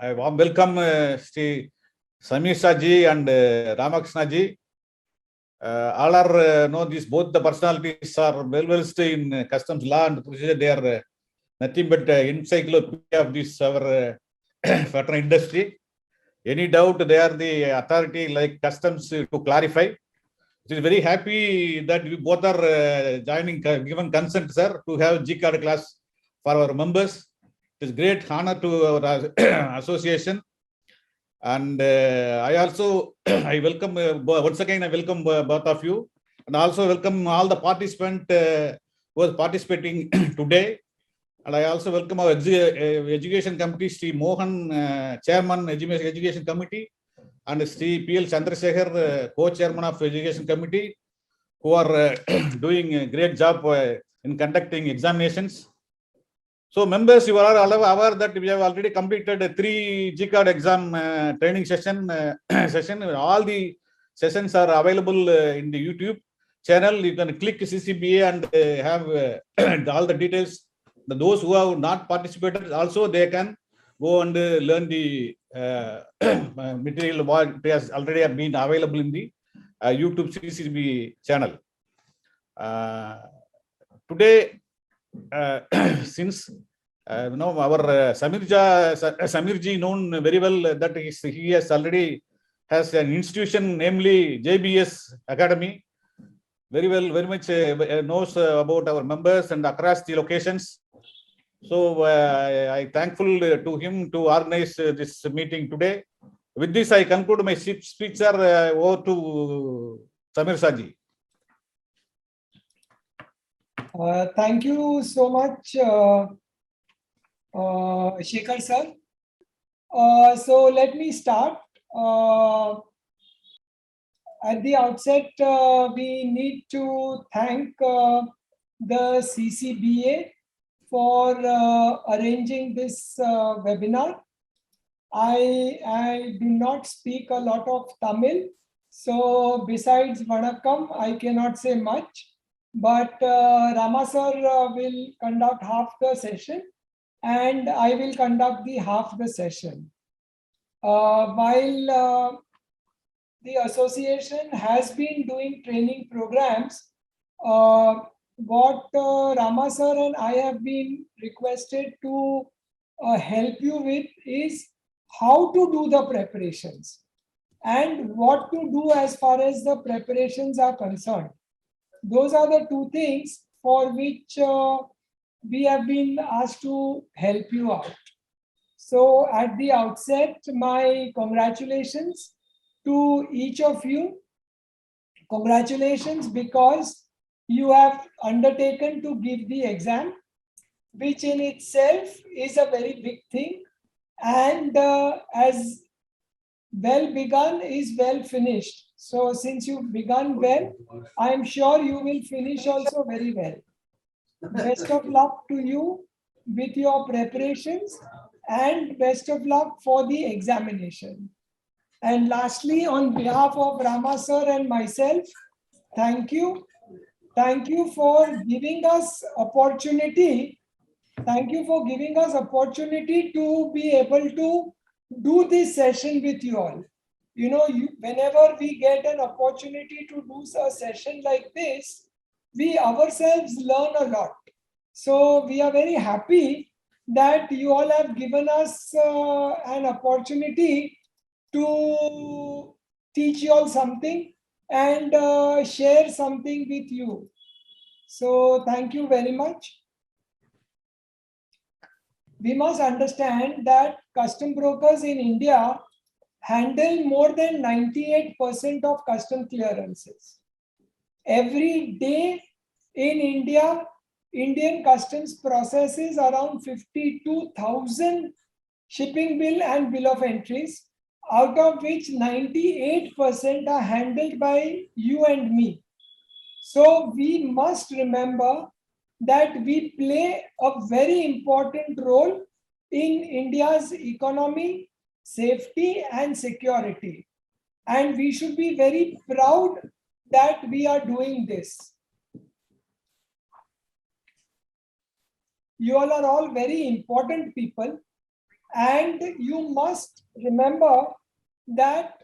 I warm welcome Sri Samir ji and Ramakrishna ji. All are know this. Both the personalities are well versed in customs law and procedure. They are nothing but encyclopedia of this our veterinary industry. Any doubt, they are the authority like customs to clarify. It is very happy that we both are joining, given consent, sir, to have G-card class for our members. It is great honor to our association. And I also, I welcome, once again, I welcome both of you. And also welcome all the participants who are participating today. And I also welcome our education committee, Sri Mohan, Chairman, Education Committee, and Sri P.L. Chandrasekhar, Co-Chairman of Education Committee, who are doing a great job in conducting examinations. So members, you are all aware that we have already completed 3 G-card exam training session. All the sessions are available in the YouTube channel. You can click CCBA and have all the details. Those who have not participated also, they can go and learn the material what has already been available in the YouTube CCB channel. Today, since our Samir ji known very well that he has already has an institution, namely JBS Academy, very much knows about our members and across the locations. So I thankful to him to organize this meeting today. With this, I conclude my speech, sir. Over to Samir Saji. Thank you so much, Shekhar sir. So let me start. At the outset, we need to thank the CCBA for arranging this webinar. I do not speak a lot of Tamil, so besides Vanakkam, I cannot say much. But Rama sir will conduct half the session, and I will conduct the half the session. While the association has been doing training programs, what Rama sir and I have been requested to help you with is how to do the preparations and what to do as far as the preparations are concerned. Those are the 2 things for which we have been asked to help you out. So at the outset, my congratulations to each of you. Congratulations because you have undertaken to give the exam, which in itself is a very big thing. And as well begun is well finished. So since you've begun well, I am sure you will finish also very well. Best of luck to you with your preparations and best of luck for the examination. And lastly, on behalf of Rama sir and myself, thank you. Thank you for giving us opportunity. Thank you for giving us opportunity to be able to do this session with you all. You know, whenever we get an opportunity to do a session like this, we ourselves learn a lot. So we are very happy that you all have given us an opportunity to teach you all something and share something with you. So thank you very much. We must understand that custom brokers in India handle more than 98% of custom clearances. Every day in India, Indian customs processes around 52,000 shipping bill and bill of entries, out of which 98% are handled by you and me. So we must remember that we play a very important role in India's economy, safety and security. And we should be very proud that we are doing this. You all are all very important people. And you must remember that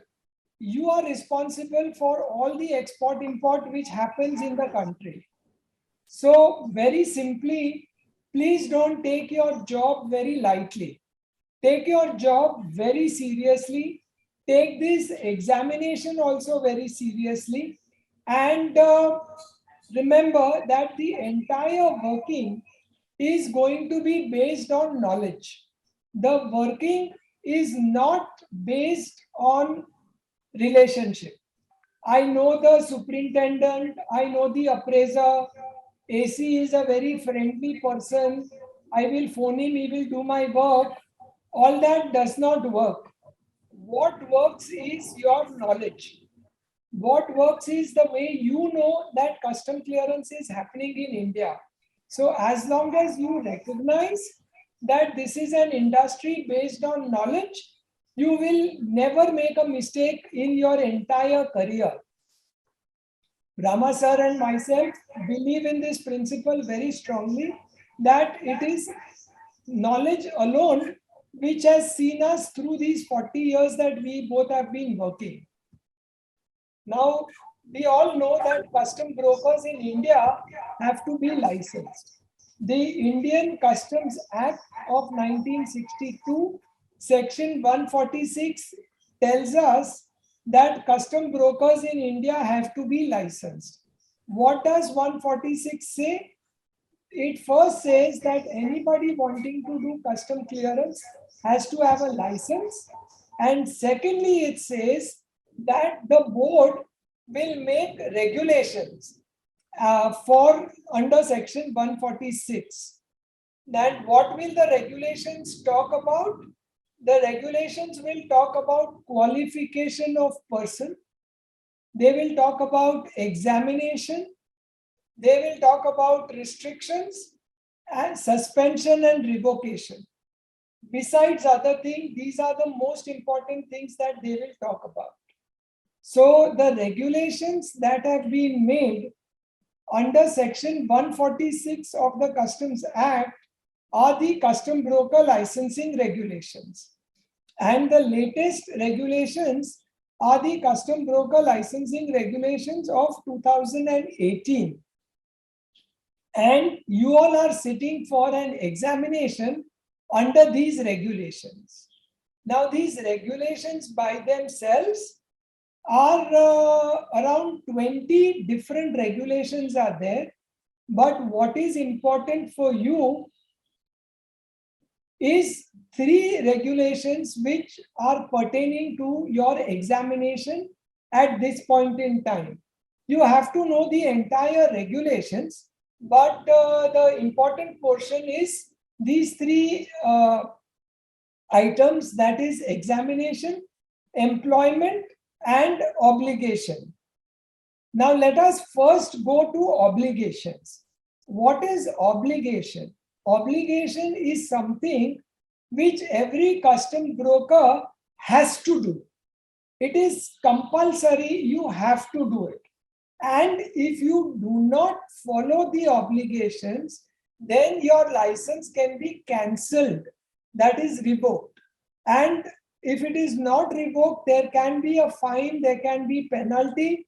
you are responsible for all the export import which happens in the country. So very simply, please don't take your job very lightly. Take your job very seriously. Take this examination also very seriously. And remember that the entire working is going to be based on knowledge. The working is not based on relationship. I know the superintendent, I know the appraiser, AC is a very friendly person. I will phone him, he will do my work. All that does not work. What works is your knowledge. What works is the way you know that custom clearance is happening in India. So as long as you recognize that this is an industry based on knowledge, you will never make a mistake in your entire career. Rama sir and myself believe in this principle very strongly, that it is knowledge alone which has seen us through these 40 years that we both have been working. Now, we all know that custom brokers in India have to be licensed. The Indian Customs Act of 1962, Section 146 tells us that custom brokers in India have to be licensed. What does 146 say? It first says that anybody wanting to do custom clearance has to have a license. And secondly, it says that the board will make regulations for under section 146. Then what will the regulations talk about? The regulations will talk about qualification of person. They will talk about examination. They will talk about restrictions and suspension and revocation. Besides other things, these are the most important things that they will talk about. So the regulations that have been made under section 146 of the Customs Act are the custom broker licensing regulations. And the latest regulations are the custom broker licensing regulations of 2018. And you all are sitting for an examination under these regulations. Now, these regulations by themselves are around 20 different regulations are there. But what is important for you is 3 regulations which are pertaining to your examination at this point in time. You have to know the entire regulations, but the important portion is these 3 items, that is examination, employment, and obligation. Now let us first go to obligations. What is obligation? Obligation is something which every custom broker has to do. It is compulsory, you have to do it. And if you do not follow the obligations, then your license can be cancelled, that is revoked. And if it is not revoked, there can be a fine, there can be penalty.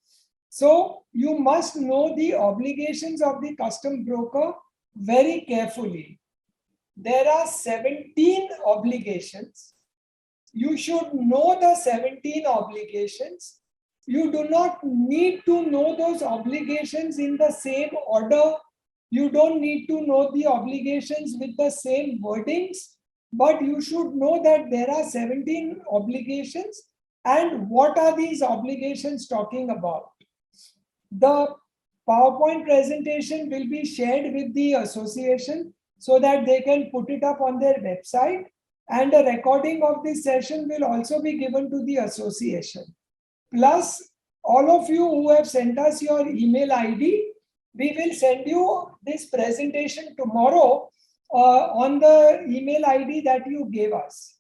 So you must know the obligations of the custom broker very carefully. There are 17 obligations. You should know the 17 obligations. You do not need to know those obligations in the same order. You don't need to know the obligations with the same wordings, but you should know that there are 17 obligations. And what are these obligations talking about? The PowerPoint presentation will be shared with the association so that they can put it up on their website, and a recording of this session will also be given to the association. Plus, all of you who have sent us your email ID, we will send you this presentation tomorrow on the email ID that you gave us.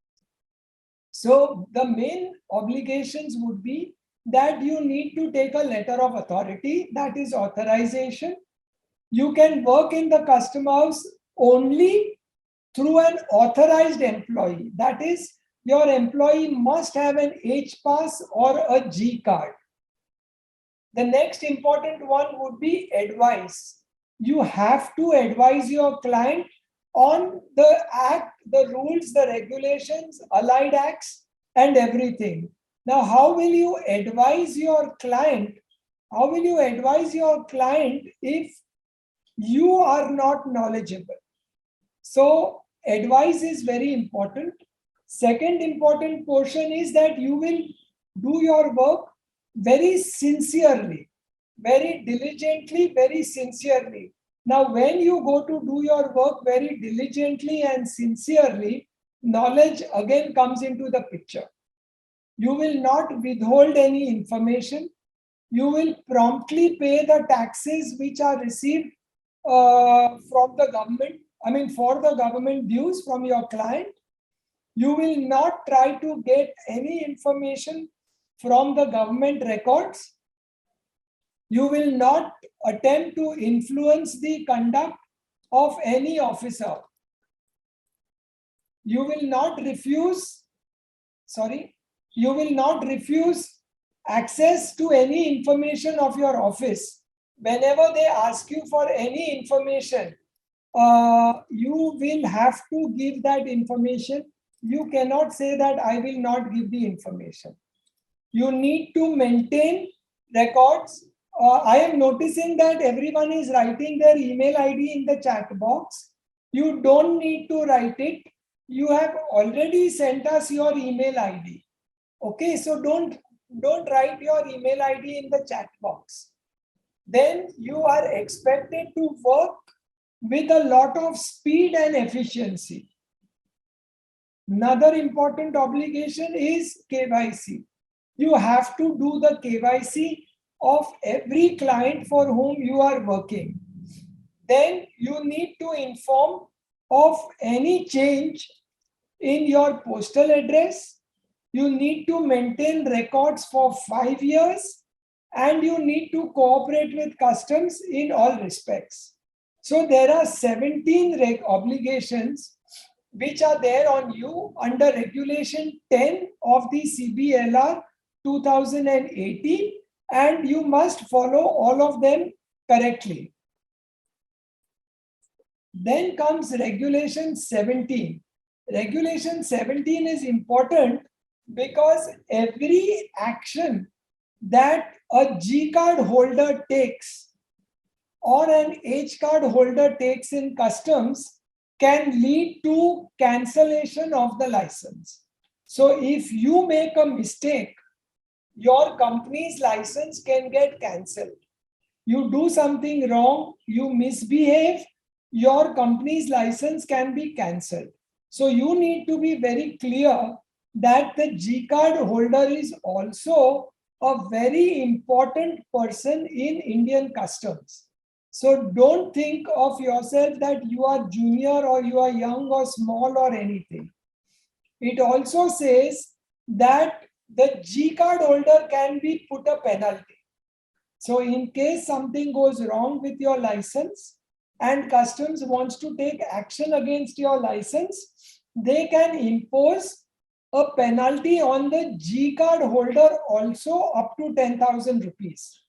So the main obligations would be that you need to take a letter of authority, that is authorization. You can work in the custom house only through an authorized employee. That is, your employee must have an H pass or a G card. The next important one would be advice. You have to advise your client on the act, the rules, the regulations, allied acts, and everything. Now, how will you advise your client? How will you advise your client if you are not knowledgeable? So, advice is very important. Second important portion is that you will do your work very sincerely, very diligently, very sincerely. Now, when you go to do your work very diligently and sincerely, knowledge again comes into the picture. You will not withhold any information. You will promptly pay the taxes which are received from the government, for the government dues from your client. You will not try to get any information from the government records. You will not attempt to influence the conduct of any officer. You will not refuse access to any information of your office. Whenever they ask you for any information, you will have to give that information. You cannot say that I will not give the information. You need to maintain records. I am noticing that everyone is writing their email ID in the chat box. You don't need to write it. You have already sent us your email ID. Okay, so don't write your email ID in the chat box. Then you are expected to work with a lot of speed and efficiency. Another important obligation is KYC. You have to do the KYC of every client for whom you are working. Then you need to inform of any change in your postal address. You need to maintain records for 5 years, and you need to cooperate with customs in all respects. So there are 17 obligations which are there on you under Regulation 10 of the CBLR 2018, and you must follow all of them correctly. Then comes Regulation 17. Regulation 17 is important because every action that a G card holder takes or an H card holder takes in customs can lead to cancellation of the license. So if you make a mistake, your company's license can get cancelled. You do something wrong, you misbehave, your company's license can be cancelled. So you need to be very clear that the G card holder is also a very important person in Indian customs. So don't think of yourself that you are junior or you are young or small or anything. It also says that the G card holder can be put a penalty. So in case something goes wrong with your license and customs wants to take action against your license, they can impose a penalty on the G card holder also up to 10,000 rupees.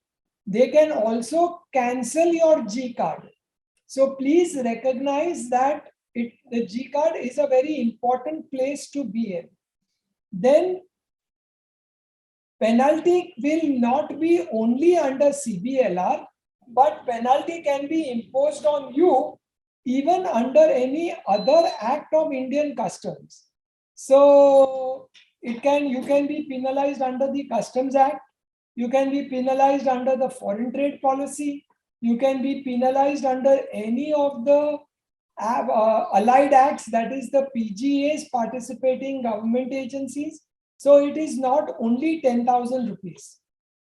They can also cancel your G card. So please recognize that the G card is a very important place to be in. Then penalty will not be only under CBLR, but penalty can be imposed on you even under any other act of Indian customs. So you can be penalized under the Customs Act. You can be penalized under the Foreign Trade Policy. You can be penalized under any of the allied acts, that is the PGAs, participating government agencies. So it is not only 10,000 rupees,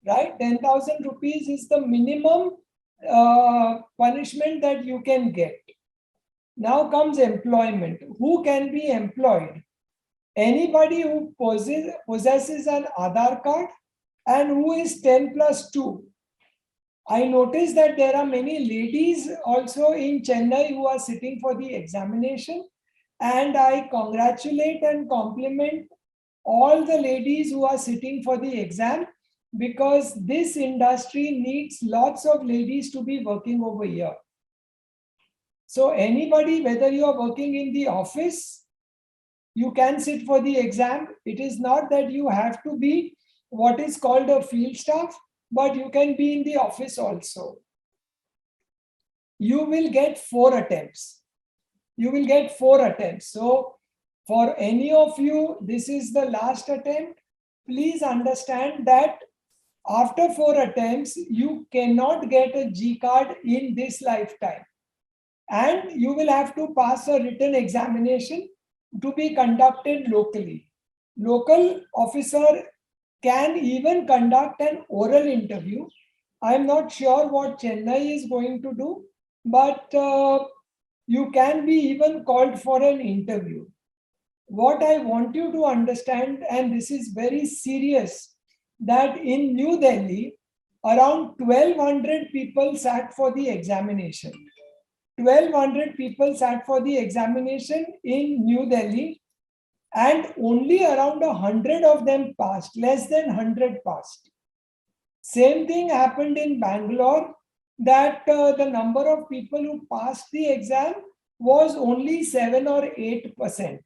right? 10,000 rupees is the minimum punishment that you can get. Now comes employment. Who can be employed? Anybody who possesses an Aadhaar card and who is 10+2. I noticed that there are many ladies also in Chennai who are sitting for the examination, and I congratulate and compliment all the ladies who are sitting for the exam, because this industry needs lots of ladies to be working over here. So anybody, whether you are working in the office, you can sit for the exam. It is not that you have to be what is called a field staff, but you can be in the office also. You will get 4 attempts. You will get 4 attempts. So for any of you, this is the last attempt. Please understand that after 4 attempts, you cannot get a G card in this lifetime. And you will have to pass a written examination to be conducted locally. Local officer can even conduct an oral interview. I am not sure what Chennai is going to do, but you can be even called for an interview. What I want you to understand, and this is very serious, that in New Delhi, around 1200 people sat for the examination. 1200 people sat for the examination in New Delhi, and only around 100 of them passed, less than 100 passed. Same thing happened in Bangalore, that the number of people who passed the exam was only 7 or 8%.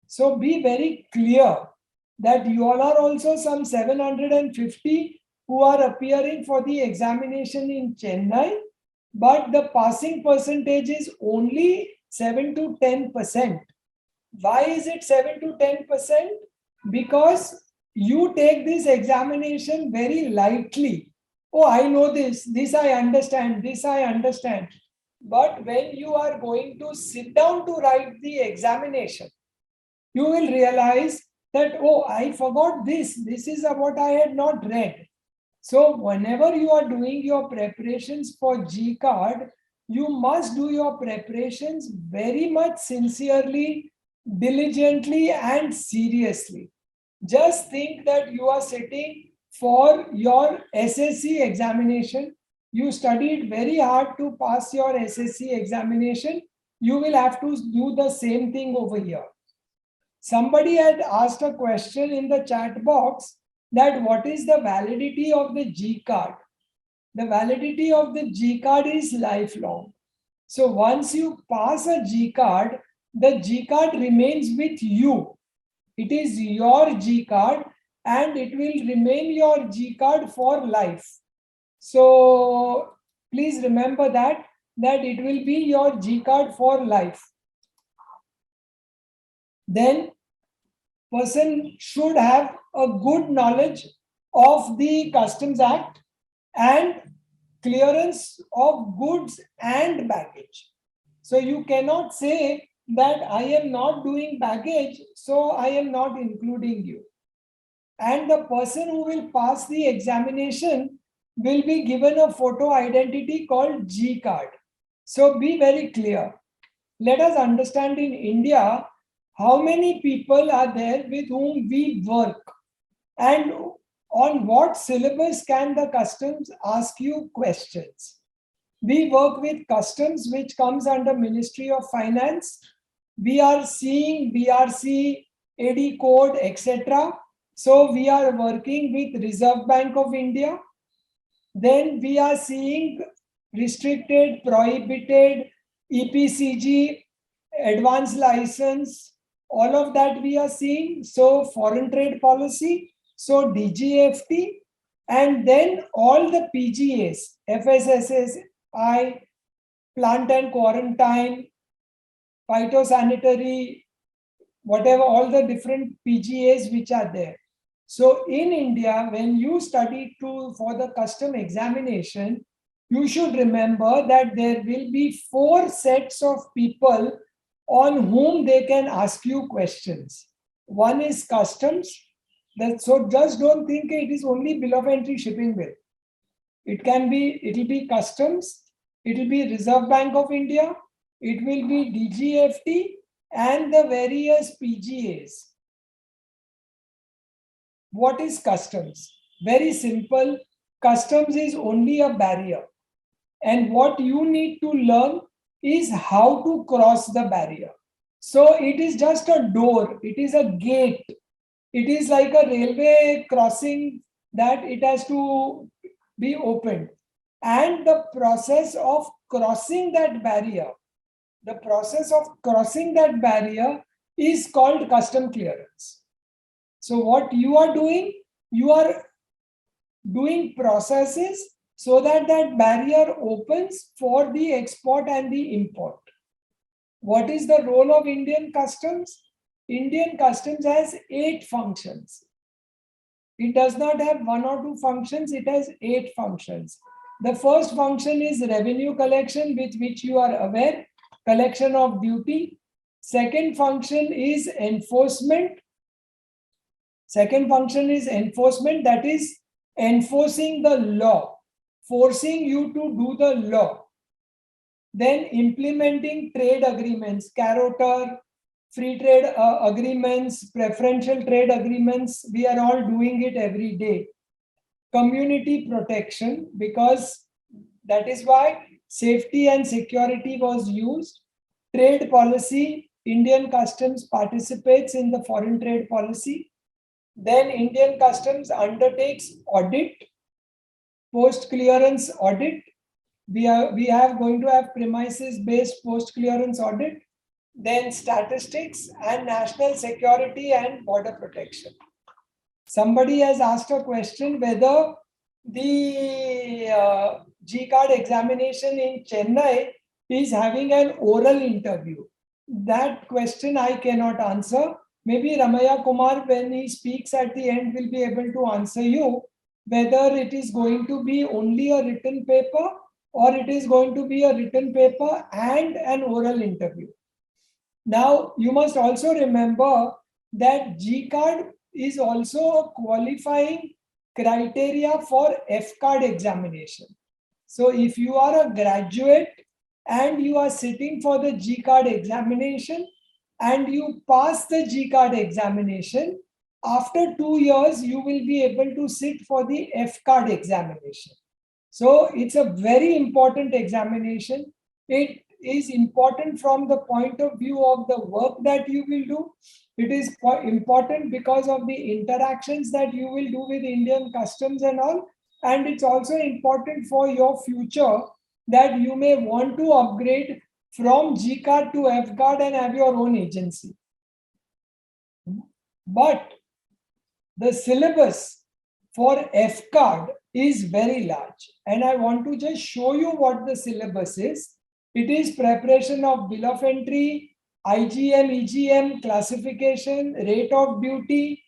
So be very clear that you all are also some 750 who are appearing for the examination in Chennai, but the passing percentage is only 7 to 10%. Why is it 7 to 10%? Because you take this examination very lightly. Oh, I know this I understand, this I understand. But when you are going to sit down to write the examination, you will realize that, oh, I forgot this is what I had not read. So whenever you are doing your preparations for G card, you must do your preparations very much sincerely, diligently, and seriously. Just think that you are sitting for your SSC examination. You studied very hard to pass your SSC examination. You will have to do the same thing over here. Somebody had asked a question in the chat box that what is the validity of the G card? The validity of the G card is lifelong. So once you pass a G card, the G card remains with you. It is your G card and it will remain your G card for life. So please remember that it will be your G card for life. Then person should have a good knowledge of the Customs Act and clearance of goods and baggage. So you cannot say that I am not doing baggage, so I am not including you. And the person who will pass the examination will be given a photo identity called G card. So be very clear. Let us understand in India, how many people are there with whom we work, and on what syllabus can the customs ask you questions. We work with customs, which comes under Ministry of Finance. We are seeing BRC, AD code, etc. So we are working with Reserve Bank of India. Then we are seeing restricted, prohibited, EPCG, advanced license, all of that we are seeing. So foreign trade policy, so DGFT, and then all the PGAs, FSSAI, plant and quarantine, phytosanitary, whatever, all the different PGAs which are there. So in India, when you study for the custom examination, you should remember that there will be 4 sets of people on whom they can ask you questions. One is customs. So just don't think it is only bill of entry shipping bill. It will be customs, it will be Reserve Bank of India, it will be DGFT and the various PGAs. What is customs? Very simple. Customs is only a barrier. And what you need to learn is how to cross the barrier. So it is just a door, it is a gate. It is like a railway crossing that it has to be opened. And the process of crossing that barrier, is called custom clearance. So what you are doing processes so that that barrier opens for the export and the import. What is the role of Indian customs? Indian customs has 8 functions. It does not have 1 or 2 functions, it has 8 functions. The first function is revenue collection, with which you are aware, collection of duty. Second function is enforcement. That is enforcing the law, forcing you to do the law. Then implementing trade agreements, Carotter, free trade agreements, preferential trade agreements, we are all doing it every day. Community protection, because that is why safety and security was used. Trade policy, Indian customs participates in the foreign trade policy. Then Indian customs undertakes audit, post clearance audit. We are going to have premises based post clearance audit. Then statistics and national security and border protection. Somebody has asked a question whether the G-card examination in Chennai is having an oral interview. That question I cannot answer. Maybe Ramaya Kumar, when he speaks at the end, will be able to answer you whether it is going to be only a written paper or it is going to be a written paper and an oral interview. Now, you must also remember that G-card is also a qualifying criteria for F-card examination. So if you are a graduate and you are sitting for the G-card examination and you pass the G-card examination, after 2 years, you will be able to sit for the F-card examination. So it's a very important examination. It is important from the point of view of the work that you will do. It is important because of the interactions that you will do with Indian customs and all. And it's also important for your future that you may want to upgrade from G-card to F-card and have your own agency. But the syllabus for F-card is very large. And I want to just show you what the syllabus is. It is preparation of bill of entry, IGM, EGM, classification, rate of duty,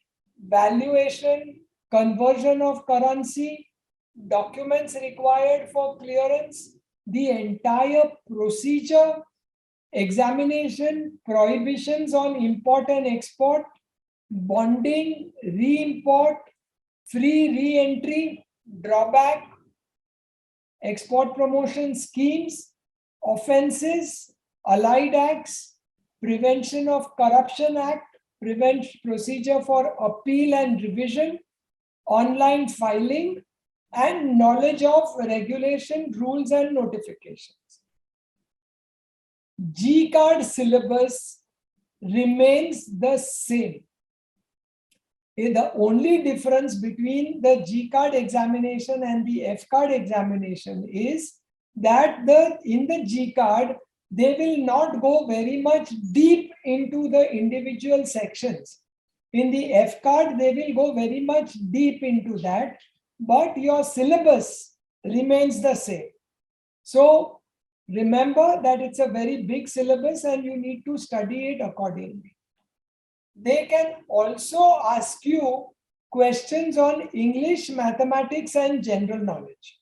valuation, conversion of currency, documents required for clearance, the entire procedure, examination, prohibitions on import and export, bonding, re-import, free re-entry, drawback, export promotion schemes, offenses, allied acts, Prevention of Corruption Act, procedure for appeal and revision, online filing, and knowledge of regulation, rules, and notifications. G-card syllabus remains the same. The only difference between the G-card examination and the F-card examination is that in the G-card, they will not go very much deep into the individual sections. In the F-card, they will go very much deep into that, but your syllabus remains the same. So remember that it's a very big syllabus and you need to study it accordingly. They can also ask you questions on English, mathematics, and general knowledge.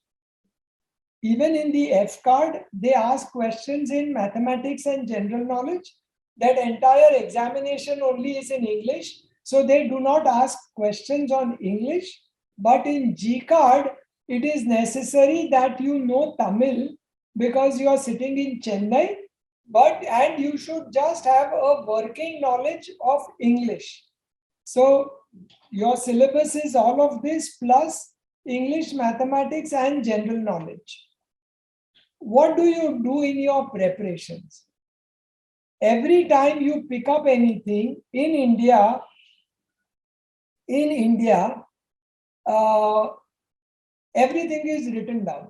Even in the F-card, they ask questions in mathematics and general knowledge. That entire examination only is in English, so they do not ask questions on English. But in G-card, it is necessary that you know Tamil because you are sitting in Chennai, and you should just have a working knowledge of English. So your syllabus is all of this plus English, mathematics, and general knowledge. What do you do in your preparations? every time you pick up anything in India, everything is written down.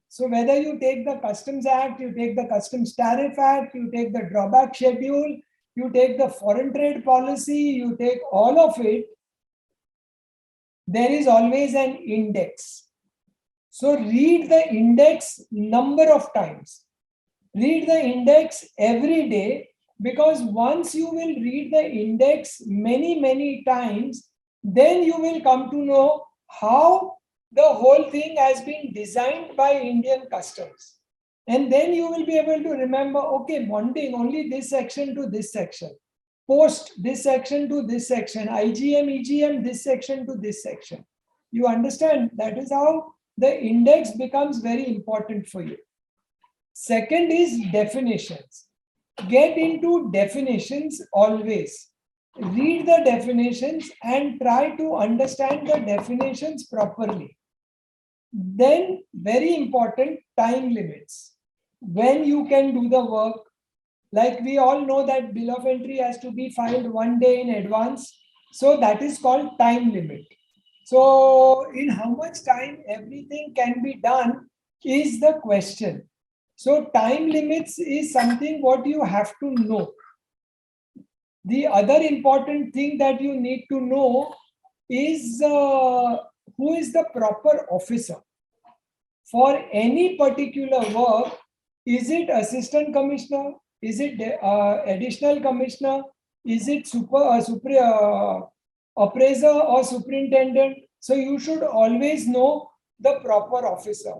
So whether you take the Customs Act, you take the Customs Tariff Act, you take the Drawback Schedule, you take the Foreign Trade Policy, you take all of it, there is always an index. So read the index number of times. Read the index every day, because once you will read the index many times, then you will come to know how the whole thing has been designed by Indian Customs. And then you will be able to remember, okay, bonding only this section to this section, post this section to this section, IGM, EGM, this section to this section. You understand? That is how the index becomes very important for you. Second is definitions. Get into definitions always. Read the definitions and try to understand the definitions properly. Then, very important, time limits. When you can do the work. Like we all know that bill of entry has to be filed 1 day in advance. So that is called time limit. So in how much time everything can be done is the question. So time limits is something what you have to know. The other important thing that you need to know is who is the proper officer. For any particular work, is it assistant commissioner? Is it additional commissioner? Is it appraiser or superintendent? So you should always know the proper officer.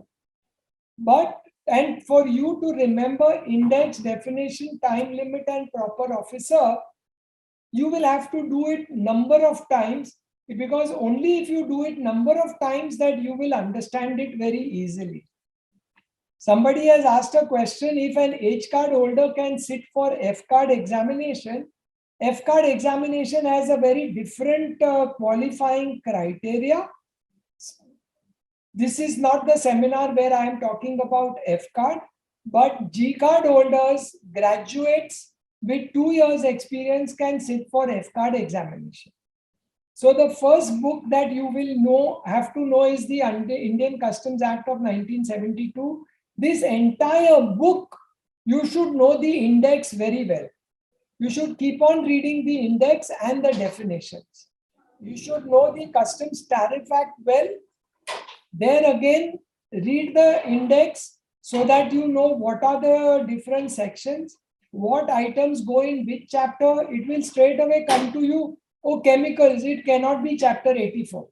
And for you to remember index, definition, time limit, and proper officer, you will have to do it number of times, because only if you do it number of times that you will understand it very easily. Somebody has asked a question, if an H card holder can sit for F card examination. F card examination has a very different qualifying criteria. This is not the seminar where I am talking about F card, but G card holders, graduates with 2 years experience can sit for F card examination. So the first book that you will have to know is the Indian Customs Act of 1972. This entire book, you should know the index very well. You should keep on reading the index and the definitions. You should know the Customs Tariff Act well. There again, read the index so that you know what are the different sections, what items go in which chapter. It will straight away come to you, oh, chemicals, it cannot be chapter 84.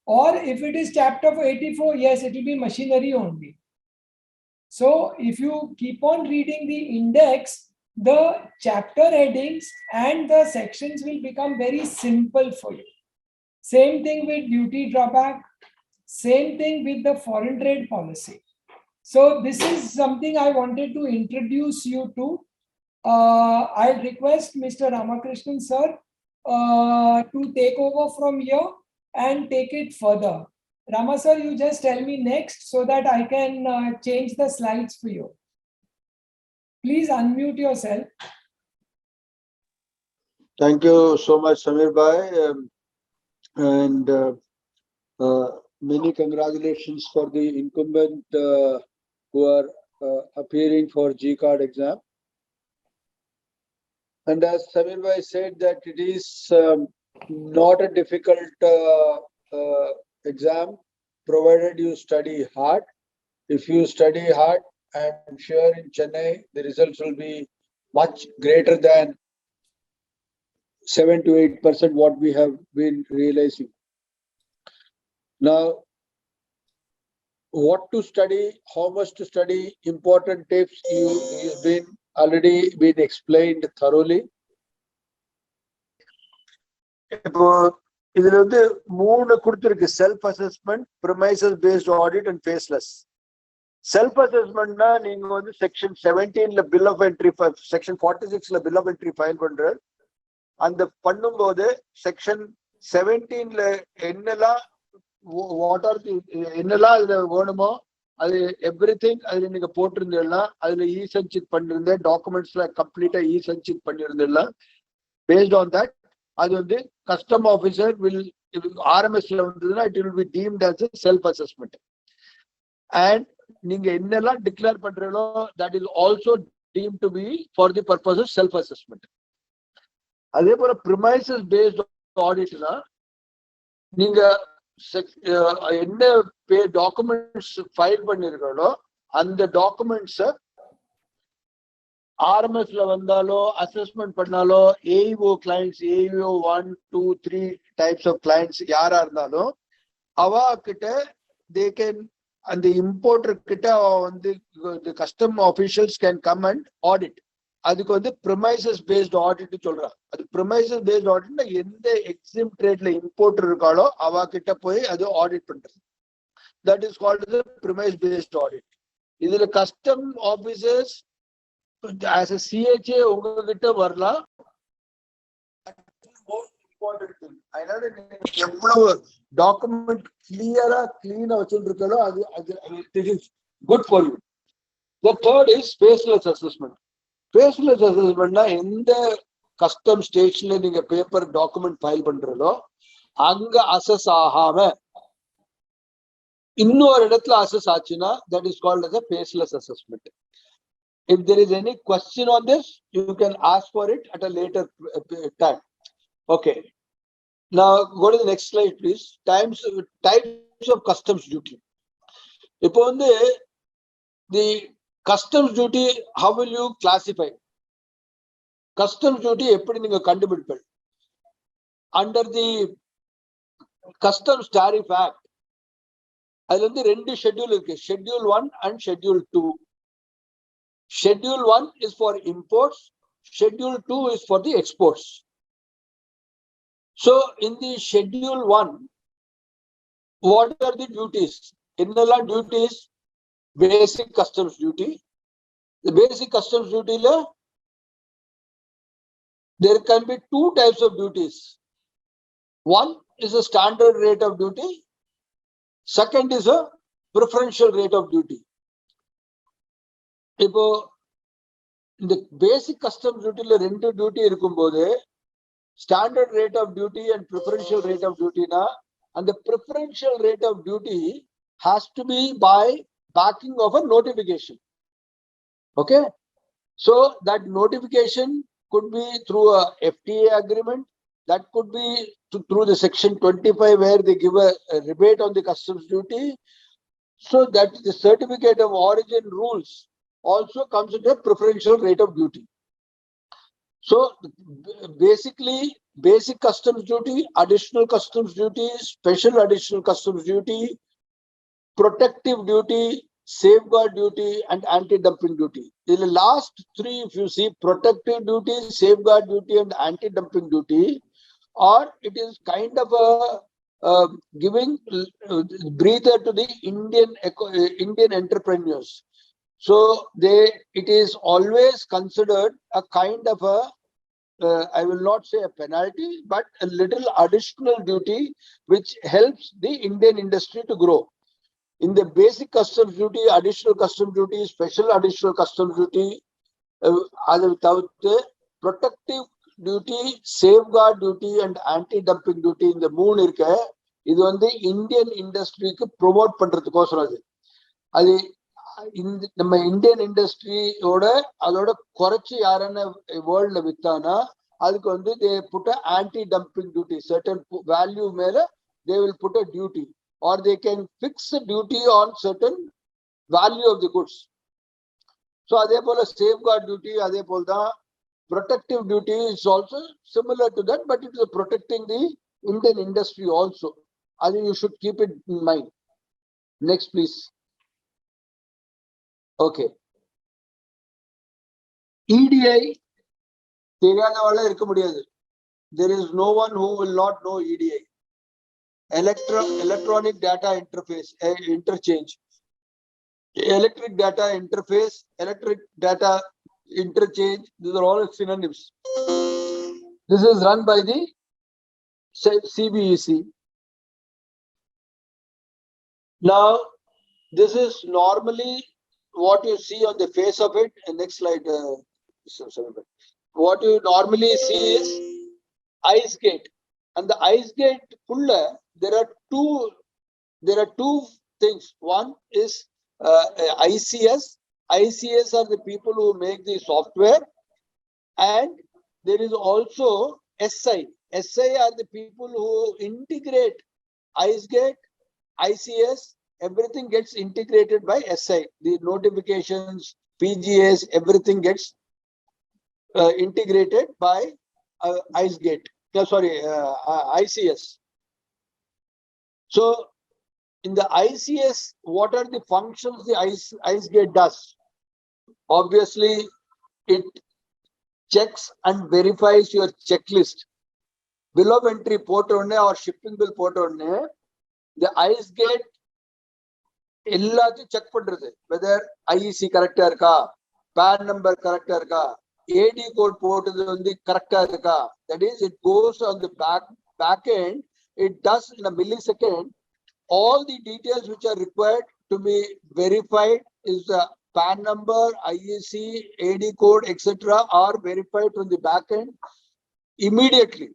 Or if it is chapter 84, yes, it will be machinery only. So if you keep on reading the index, the chapter headings and the sections will become very simple for you. Same thing with duty drawback. Same thing with the foreign trade policy. So this is something I wanted to introduce you to. I'll request Mr. Ramakrishnan sir to take over from here and take it further. Rama sir, you just tell me next so that I can change the slides for you. Please unmute yourself. Thank you so much, Samir Bhai, and many congratulations for the incumbent who are appearing for G-Card exam. And as Samir Bhai said, that it is not a difficult exam, provided you study hard. If you study hard, I'm sure in Chennai, the results will be much greater than 7 to 8% what we have been realizing. Now, what to study, how much to study, important tips you've been already been explained thoroughly. இதுல வந்து 3 கொடுத்திருக்கு, self assessment, premises based audit and faceless. Self assessment na நீங்க வந்து section 17ல bill of entry, section 46ல bill of entry file பண்ற அந்த பண்ணும்போது section 17ல என்னெல்லாம் what are the என்னெல்லாம் இதுல வேணுமோ அது எவ்ரிதிங் அதுல நீங்க போட்டிருந்தீங்கன்னா அதுல சஞ்சித் பண்ணிருந்த டாக்குமெண்ட்ஸ்ல கம்ப்ளீட்டா சஞ்சித் பண்ணிருந்தீங்கன்னா based on that அது வந்து custom officer will RMSல வந்ததுன்னா it will be deemed as a self assessment and நீங்க என்னெல்லாம் டிக்ளேர் பண்றீங்களோ that is also deemed to be for the purpose of self assessment. அதே போல premises based auditனா நீங்க என்ன டாக்குமெண்ட்ஸ் ஃபைல் பண்ணிருக்கோ அந்த டாக்குமெண்ட்ஸ் ஆர்எம்எஸ்ல வந்தாலோ அசஸ்மெண்ட் பண்ணாலோ AEO clients AEO 1 2 3 types of clients யாரா இருந்தாலும் அவ கிட்ட தே கேன் அந்த இம்போர்ட்டர் கிட்ட வந்து custom officials can come and audit. அதுக்கு வந்து ப்ரிமைசஸ் பேஸ்ட் ஆடிட் சொல்றாங்க. அது ப்ரிமைசஸ் பேஸ்ட் ஆடிட்னா எந்த எக்ஸிம் ட்ரேட்ல இம்போர்ட்டர் இருக்காளோ அவ கிட்ட போய் அது ஆடிட் பண்றது. That is called the premise based audit. இதுல custom officers as a CHA உங்ககிட்ட வரலாம். அதனால நீங்க எவ்வளவு டாக்குமெண்ட் கிளியரா கிளீனா வச்சுருக்கோ அது this is good for you. The third is faceless assessment. Faceless assessmentனா எந்த கஸ்டம் ஸ்டேஷன்ல நீங்க பேப்பர் டாக்குமெண்ட் ஃபைல் பண்றதோ அங்க அசஸ் ஆகாம இன்னொரு இடத்துல அசஸ் ஆச்சுன்னா that is called as a faceless assessment. If there is any question on this, you can ask for it at a later time. Okay. Now go to the next slide, please. Types of customs duty. Upon the customs duty, how will you classify? Customs duty, eppadi neenga kandupidipal. Under the Customs Tariff Act, adhu வந்து ரெண்டு schedule இருக்கு. Schedule 1 and Schedule 2. Schedule 1 is for imports, Schedule 2 is for the exports. So in the Schedule 1, what are the duties? Innala duties, basic customs duty. The basic customs duty, there can be two types of duties. One is a standard rate of duty. Second is a preferential rate of duty. இப்போ இந்த பேசிக் customs டியூட்டில ரெண்டு duty இருக்கும்போது standard rate of duty and preferential rate of டியூட்டினா அந்த preferential rate of duty has to be by backing of a notification. Okay, so that notification could be through a FTA agreement, that could be through the section 25 where they give a rebate on the customs duty, so that the certificate of origin rules also comes into a preferential rate of duty. So basically basic customs duty, additional customs duty, special additional customs duty, protective duty, safeguard duty and anti-dumping duty. In the last three, if you see, protective duty, safeguard duty and anti-dumping duty, or it is kind of a giving breather to the Indian entrepreneurs. So it is always considered a kind of a, I will not say a penalty, but a little additional duty which helps the Indian industry to grow. In the basic customs duty, additional customs duty, special additional customs duty, protective duty, safeguard duty and anti-dumping duty, in the moon irukku, idu vandu Indian industry ku promote பண்றதுக்கோசரம் அது நம்ம Indian இண்டஸ்ட்ரியோட அதோட குறைச்சி யாரான வேர்ல்ட்ல வித்தானா அதுக்கு வந்து they put a anti-dumping duty, certain value மேல they will put a duty, or they can fix a duty on certain value of the goods. So அதே போல safeguard duty, அதே போல தான் protective duty is also similar to that, but it is protecting the Indian industry also. I think you should keep it in mind. Next please. Okay. EDI தெரியாதவள இருக்க முடியாது. There is no one who will not know EDI. Electronic data interface, interchange. Electric data interface, electric data interchange, these are all synonyms. This is run by the CBEC. Now This is normally what you see on the face of it. Next slide. What you normally see is ice gate, and the ice gate puller. There are two things. One is ICS. ICS are the people who make the software, and there is also SI. SI are the people who integrate ice gate, ICS. Everything gets integrated by SI. The notifications, PGS, everything gets integrated by IceGate. ICS. So in the ICS, what are the functions the IceGate does? Obviously, it checks and verifies your checklist. Bill of entry port or shipping bill port, the IceGate எல்லாத்தையும் check பண்றது, whether IEC கரெக்டா இருக்கா, PAN number கரெக்டா இருக்கா, AD code போட்டது வந்து கரெக்டா இருக்கா. That is, it goes on the back end. It does in a millisecond all the details which are required to be verified. Is the PAN number, IEC, AD code, etc. are verified from the back end immediately.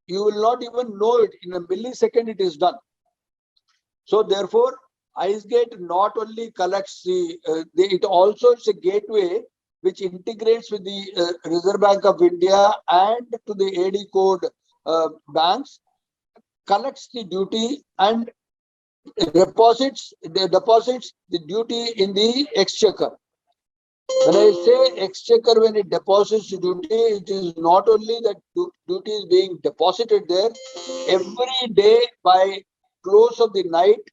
You will not even know it. In a millisecond it is done. So therefore, IceGate not only collects it also is a gateway which integrates with the Reserve Bank of India and to the AD code banks, collects the duty and deposits the duty in the exchequer. When I say exchequer, when it deposits the duty, it is not only that duty is being deposited there. Every day by close of the night,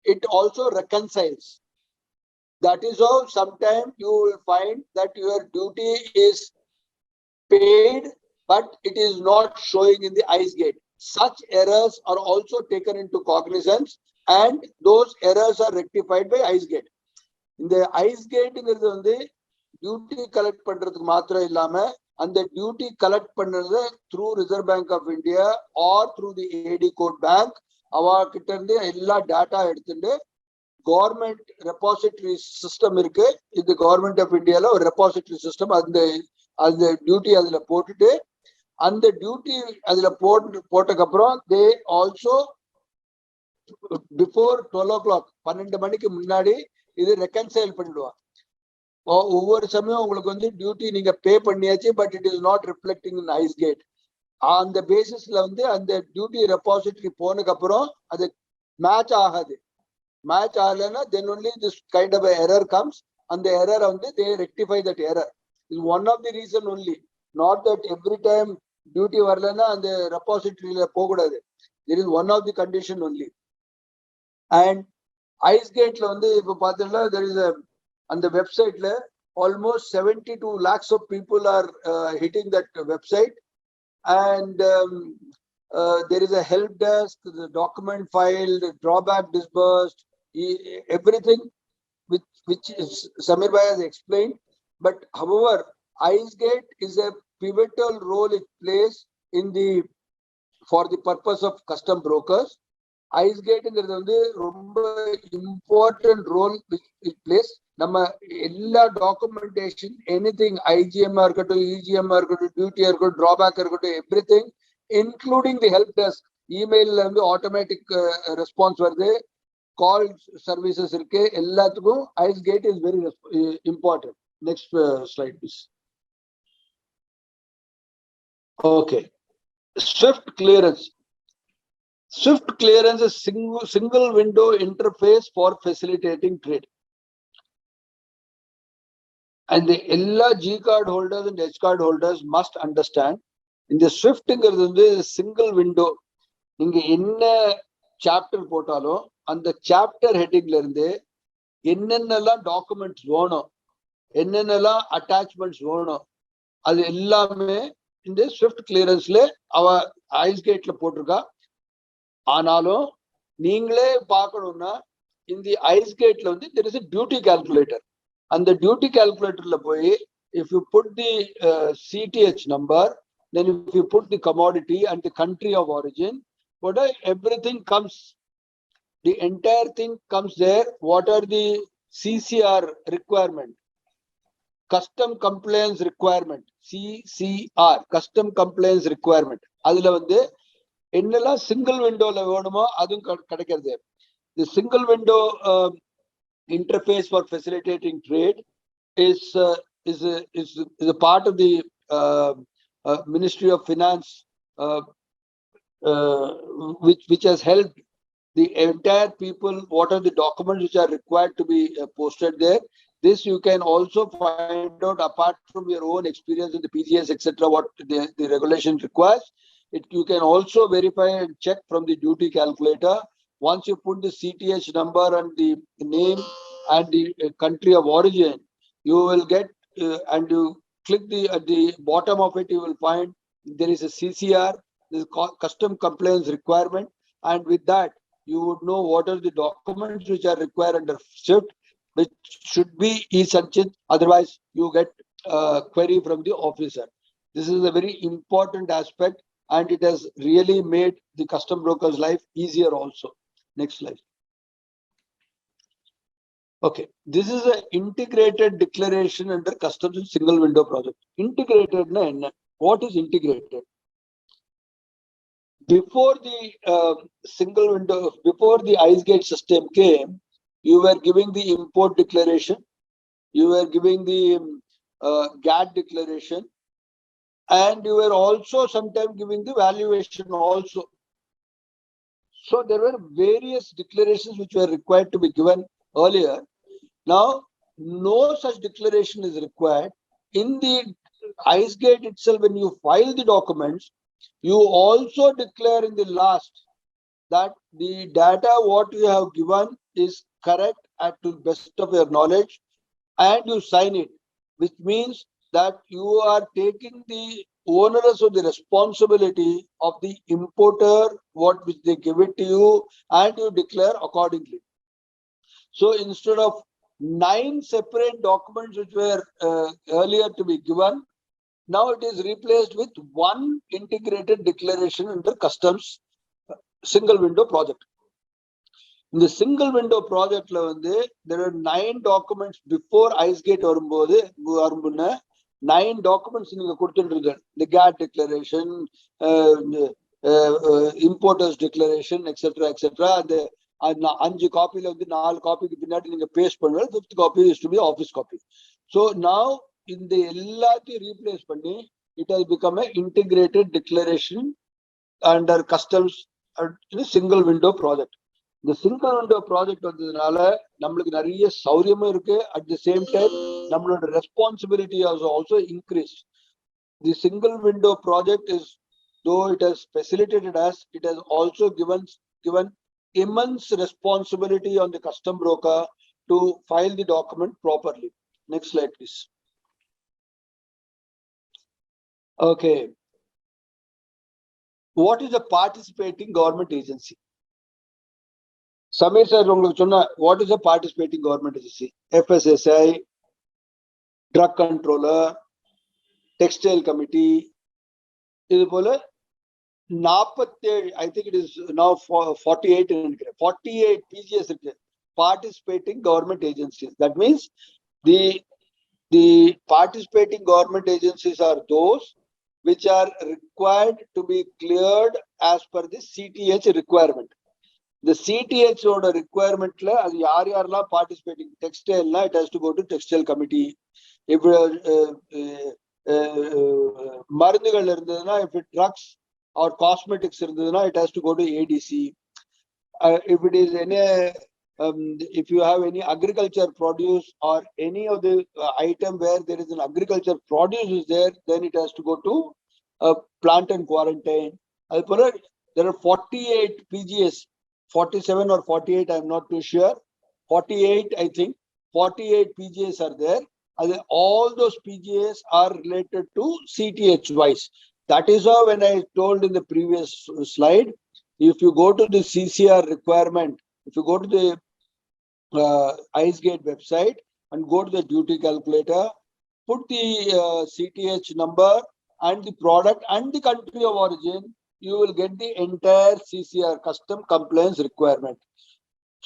it also reconciles. That is how sometimes you will find that your duty is paid, but it is not showing in the IceGate. Such errors are also taken into cognizance, and those errors are rectified by IceGate. In the IceGate, duty collect பண்றதுக்கு மாத்திரம் இல்லாம அந்த duty collect பண்றது through Reserve Bank of India or through the AD code bank. அவ கிட்ட இருந்து எல்லா data எடுத்துட்டு கவர்மெண்ட் ரெபாசிட்டரி சிஸ்டம் இருக்கு. இது கவர்மெண்ட் ஆஃப் இந்தியால ஒரு ரெபாசிட்டரி சிஸ்டம். அந்த டியூட்டி அதுல போட்டுட்டு அந்த டியூட்டி அதுல போட்டதுக்கு அப்புறம் தே ஆல்சோ பிஃபோர் 12 o'clock 12 மணிக்கு முன்னாடி இது ரெக்கன்சைல் பண்ணிடுவாங்க. ஒவ்வொரு சமயம் உங்களுக்கு வந்து டியூட்டி நீங்க பே பண்ணியாச்சு, but it is not reflecting in ICEGATE. அந்த பேசிஸ்ல வந்து அந்த டியூட்டி ரெபாசிட்டரி போனதுக்கு அப்புறம் அது மேட்ச் ஆகாது. மேட்ச் ஆகலைன்னா then only this kind of error comes. அந்த எரர் வந்து தே ரெக்டிஃபை தட் எரர். இது one of the reason only. Not that every time duty வரலன்னா அந்த ரெபாசிட்டரியில போகக்கூடாது. It is one of the condition only. And ஐஸ்கேட்ல வந்து இப்போ பார்த்தீங்கன்னா தெர் இஸ் அந்த வெப்சைட்ல almost 72 lakhs of people are hitting that website. And there is a help desk, the document filed, drawback disbursed, everything which is Samir Bhai has explained. But however, IceGate is a pivotal role it plays for the purpose of custom brokers. IceGate is a important role which it plays. நம்ம எல்லா documentation anything IGM இருக்கட்டும், EGM இருக்கட்டும், டியூட்டியா இருக்கட்டும், drawback இருக்கட்டும், everything including the help desk. இமெயில்ல இருந்து automatic response வருது, கால் சர்வீசஸ் இருக்கு, எல்லாத்துக்கும் ICEGATE is very important. Next slide please. Okay, swift clearance. Swift clearance is single window interface for facilitating trade. And the all G card holders and H card holders must understand in the Swift single window. நீங்க என்ன chapter போட்டாலும் அந்த chapter ஹெட்டிங்ல இருந்து என்னென்னலாம் documents வேணும், என்னென்னலாம் attachments வேணும், அது எல்லாமே இந்த ஸ்விஃப்ட் கிளியரன்ஸ்ல அவ ஐஸ்கேட்ல போட்டிருக்கா. ஆனாலும் நீங்களே பார்க்கணும்னா இந்த ஐஸ்கேட்ல வந்து there is a duty calculator. அந்த டியூட்டி கால்குலேட்டர்ல போய் if you put the CTH number, then if you put the commodity and the country of origin, everything comes the entire thing comes there. What are the CCR requirement? Custom compliance requirement. CCR, custom compliance requirement. அதுல வந்து என்னெல்லாம் single windowல வேணுமோ அதுவும் கிடைக்கிறது. The single window interface for facilitating trade is a part of the Ministry of Finance, which has helped the entire people. What are the documents which are required to be posted there? This you can also find out apart from your own experience in the PGS, etc. What the regulation requires. You can also verify and check from the duty calculator. Once you put the CTH number and the name and the country of origin, you will get and you click at the bottom of it, you will find there is a CCR, this custom compliance requirement, and with that you would know what are the documents which are required under SWIFT, which should be e-Sanchit. Otherwise, you get a query from the officer. This is a very important aspect, and it has really made the custom broker's life easier also. Next slide. Okay, this is an integrated declaration under customs single window project. Integrated na enna? What is integrated? Before the single window, before the ICE gate system came, you were giving the import declaration, you were giving the GAT declaration, and you were also sometimes giving the valuation also. So there were various declarations which were required to be given earlier. Now, no such declaration is required. In the ICE gate itself, when you file the documents, you also declare in the last that the data what you have given is correct to the best of your knowledge, and you sign it, which means that you are taking the onerous of the responsibility of the importer, which they give it to you, and you declare accordingly. So instead of 9 separate documents which were earlier to be given, now it is replaced with one integrated declaration under customs single window project. In the single window project, there are 9 documents before ICE gate varumbodhu 9 documents in the GAT declaration, importers declaration, etc. etc. And 5 copy of the 4 copy paste pannuva, 5th copy is to be office copy. So now in the ellati replace panni, it has become an integrated declaration under customs in a single window project. The single window project vantadanaala nammalukku nariya sauriyam irukku, at the same time nammaloda responsibility has also increased. The single window project is, though it has facilitated us, it has also given immense responsibility on the custom broker to file the document properly. Next slide, please. Okay. What is a participating government agency? Samir sir, what is a participating government agency? FSSI, drug controller, textile committee, I think it is now 48 PGS participating government agencies. That means the participating government agencies are those which are required to be cleared as per the CTH requirement. The CTH order requirement as yaar participating textile, it has to go to textile committee. If if it drugs or cosmetics, it has to go to ADC. If it is any, if you have any agriculture produce or any of the item where there is an agriculture produce is there, then it has to go to plant and quarantine. There are 48 PGS, 47 or 48, I'm not too sure. 48, I think. 48 PGS are there. All those PGS are related to CTH wise. That is how, when I told in the previous slide, if you go to the CCR requirement, if you go to the ICE gate website and go to the duty calculator, put the CTH number and the product and the country of origin, you will get the entire CCR custom compliance requirement.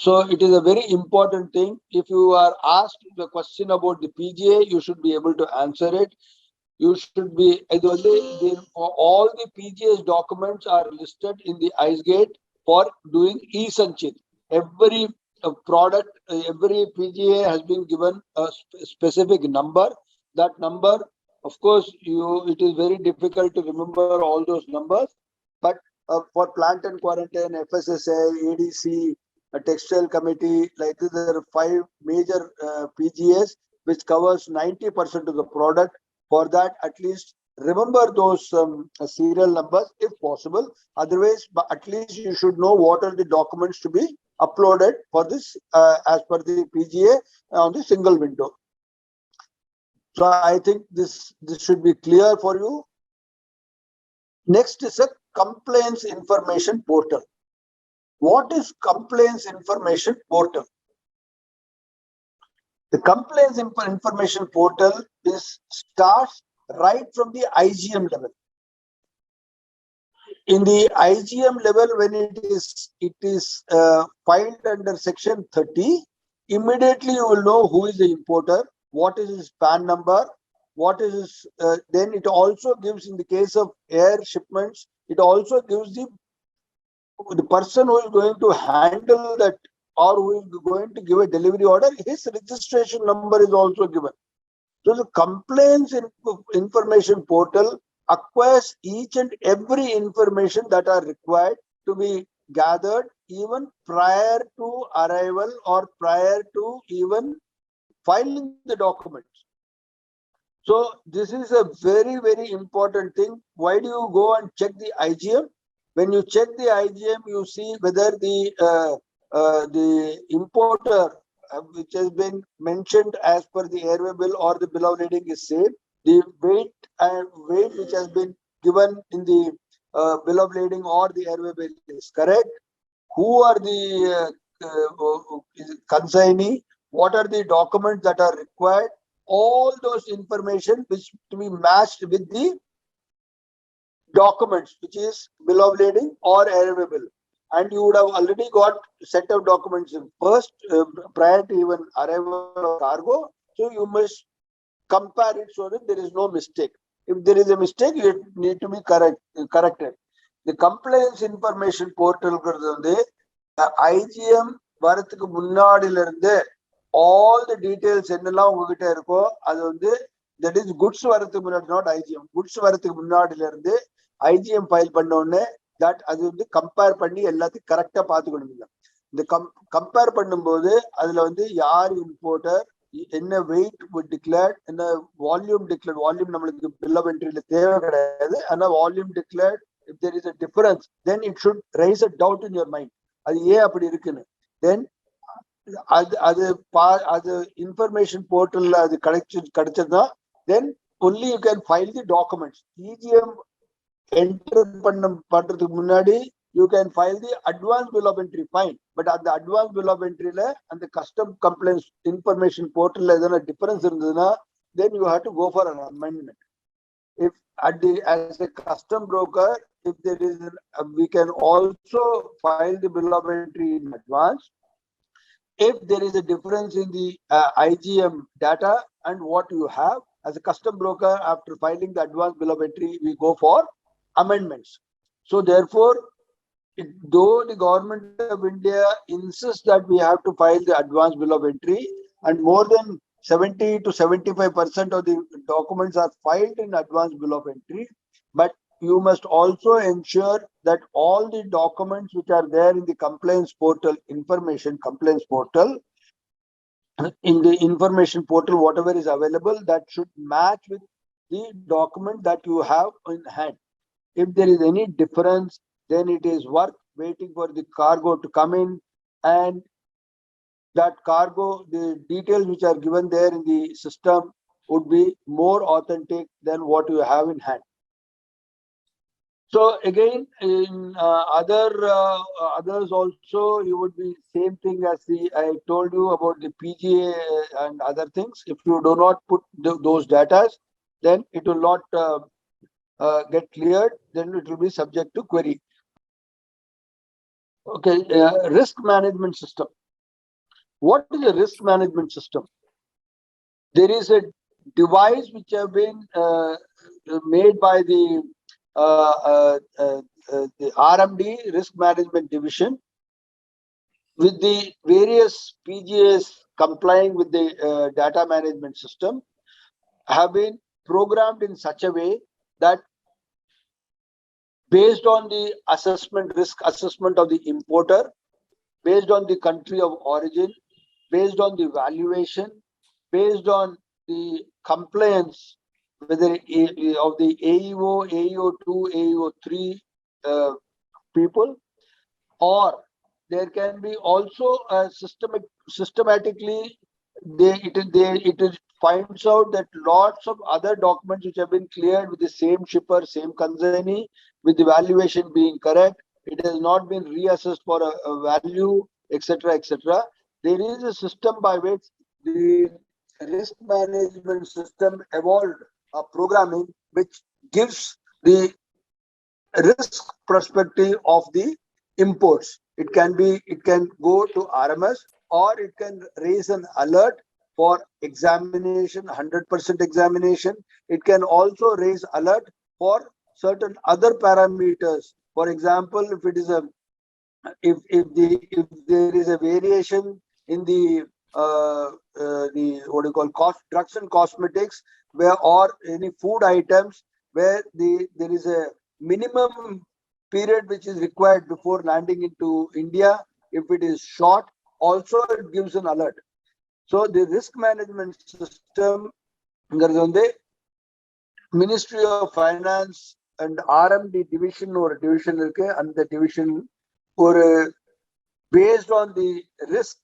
So it is a very important thing. If you are asked the question about the PGA, you should be able to answer it. You should be, all the PGA's documents are listed in the IceGate for doing e-Sanchit. Every product, every PGA has been given a specific number. That number, of course, it is very difficult to remember all those numbers. But for plant and quarantine, FSSA, ADC, a textile committee, like this, there are 5 major PGAs which covers 90% of the product. For that, at least remember those serial numbers if possible. Otherwise, but at least you should know what are the documents to be uploaded for this as per the PGA on the single window. So I think this should be clear for you. Next is a complaints information portal. What is complaints information portal? The complaints information portal starts right from the IGM level. In the IGM level, when it is filed under section 30, immediately you will know who is the importer, what is his PAN number, what is his, then it also gives, in the case of air shipments, it also gives the person who is going to handle that or who is going to give a delivery order, his registration number is also given. So the complaints information portal acquires each and every information that are required to be gathered even prior to arrival or prior to even filing the documents. So this is a very, very important thing. Why do you go and check the IGM? When you check the IGM, you see whether the importer which has been mentioned as per the airway bill or the bill of lading is same. The weight which has been given in the bill of lading or the airway bill is correct. Who are the consignee? What are the documents that are required? All those information which to be matched with the documents, which is bill of lading or airway bill. And you would have already got set of documents in first prior to even arrival of cargo. So you must compare it so that there is no mistake. If there is a mistake, you need to be corrected. The complaints information portal IGM வரதுக்கு முன்னாடில இருந்து all the details என்னெல்லாம் உங்ககிட்ட இருக்கோ அது வந்து that is goods வரதுக்கு முன்னாடி, not IGM. goods வரதுக்கு முன்னாடில இருந்து IGM ஃபைல் பண்ண உடனே that அது வந்து கம்பேர் பண்ணி எல்லாத்தையும் கரெக்டா பாத்துக்கணும். இந்த கம்பேர் பண்ணும்போது அதுல வந்து யார் இம்போர்ட்டர், என்ன வெயிட் டிக்ளேர்ட், என்ன வால்யூம் டிக்ளேர்ட். வால்யூம் நம்மளுக்கு பில் ஆஃப் என்ட்ரில தேவை கிடையாது. ஆனா volume declared, if there is a difference, then it should raise a doubt in your mind. அது ஏன் அப்படி இருக்குன்னு. Then அது இன்ஃபர்மேஷன் போர்ட்டல்ல அது கிடைச்சதுன்னா then only you can file the documents. EGM enter பண்றதுக்கு முன்னாடி you can file the advance bill of entry, fine. But at the advance bill of entry la and the custom complaints information portal la edana difference irundhuna, then you have to go for an amendment. If as a custom broker, if there is we can also file the bill of entry in advance. If there is a difference in the IGM data and what you have as a custom broker, after filing the advance bill of entry, we go for amendments. So therefore, though the government of India insists that we have to file the advance bill of entry, and more than 70 to 75% of the documents are filed in advance bill of entry, but you must also ensure that all the documents which are there in the complaints portal, complaints portal, in the information portal, whatever is available, that should match with the document that you have in hand. If there is any difference, then it is worth waiting for the cargo to come in, and that cargo, the details which are given there in the system would be more authentic than what you have in hand. So again, in others also, you would be same thing as I told you about the PGA and other things. If you do not put those data, then it will not get cleared. Then it will be subject to query. Okay, risk management system. What is a risk management system? There is a device which have been made by the RMD, Risk Management Division, with the various PGAs complying with the data management system, have been programmed in such a way that based on the risk assessment of the importer, based on the country of origin, based on the valuation, based on the compliance, whether of the AEO, AEO2, AEO3 people, or there can be also a systematically it finds out that lots of other documents which have been cleared with the same shipper, same consignee, with the valuation being correct, it has not been reassessed for a value, etc., etc. There is a system by which the risk management system evolved a programming which gives the risk perspective of the imports. It can go to RMS, or it can raise an alert for examination, 100% examination. It can also raise alert for certain other parameters. For example, if it is if there is a variation in the what you call drugs and cosmetics, where or any food items where there is a minimum period which is required before landing into India. If it is short, also it gives an alert. So the risk management system, Ministry of Finance and RMD division or division and the division or based on the risk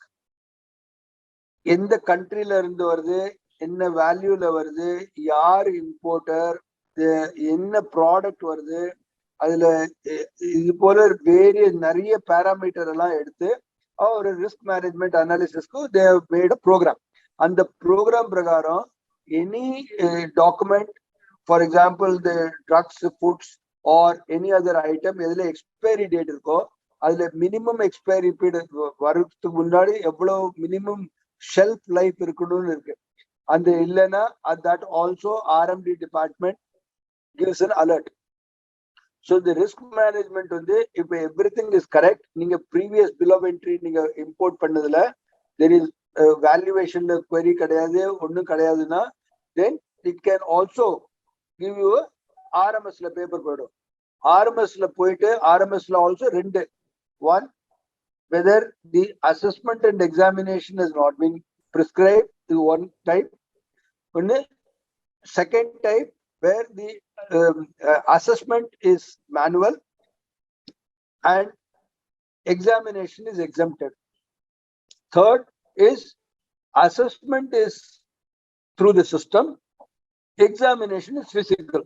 in the country in the value level, yar importer, in the product இது போல various நிறைய parameter எல்லாம் எடுத்து ஒரு risk management அனாலிசிஸ்க்கு they have made a program. அந்த program பிரகாரம் any document, for example the drugs, foods or any other item எதுல எக்ஸ்பைரி டேட் இருக்கோ அதுல மினிமம் எக்ஸ்பைரி பீரியட் வரதுக்கு முன்னாடி எவ்வளவு மினிமம் ஷெல்ஃப் லைஃப் இருக்கணும்னு இருக்கு. அந்த இல்லைன்னா that also RMD department gives an alert. So the risk management if everything is correct, நீங்க previous bill of entry நீங்க import பண்ணதுல there is valuation query கிடையாது, ஒண்ணும் கிடையாதுன்னா then it can also give you a RMS ல paper போயிடும். RMS ல போயிட்டு RMS ல also ரெண்டு, one whether the assessment and examination has not been prescribed is one type, ஒன்னு second type where the assessment is manual and examination is exempted. Third is assessment is through the system, examination is physical.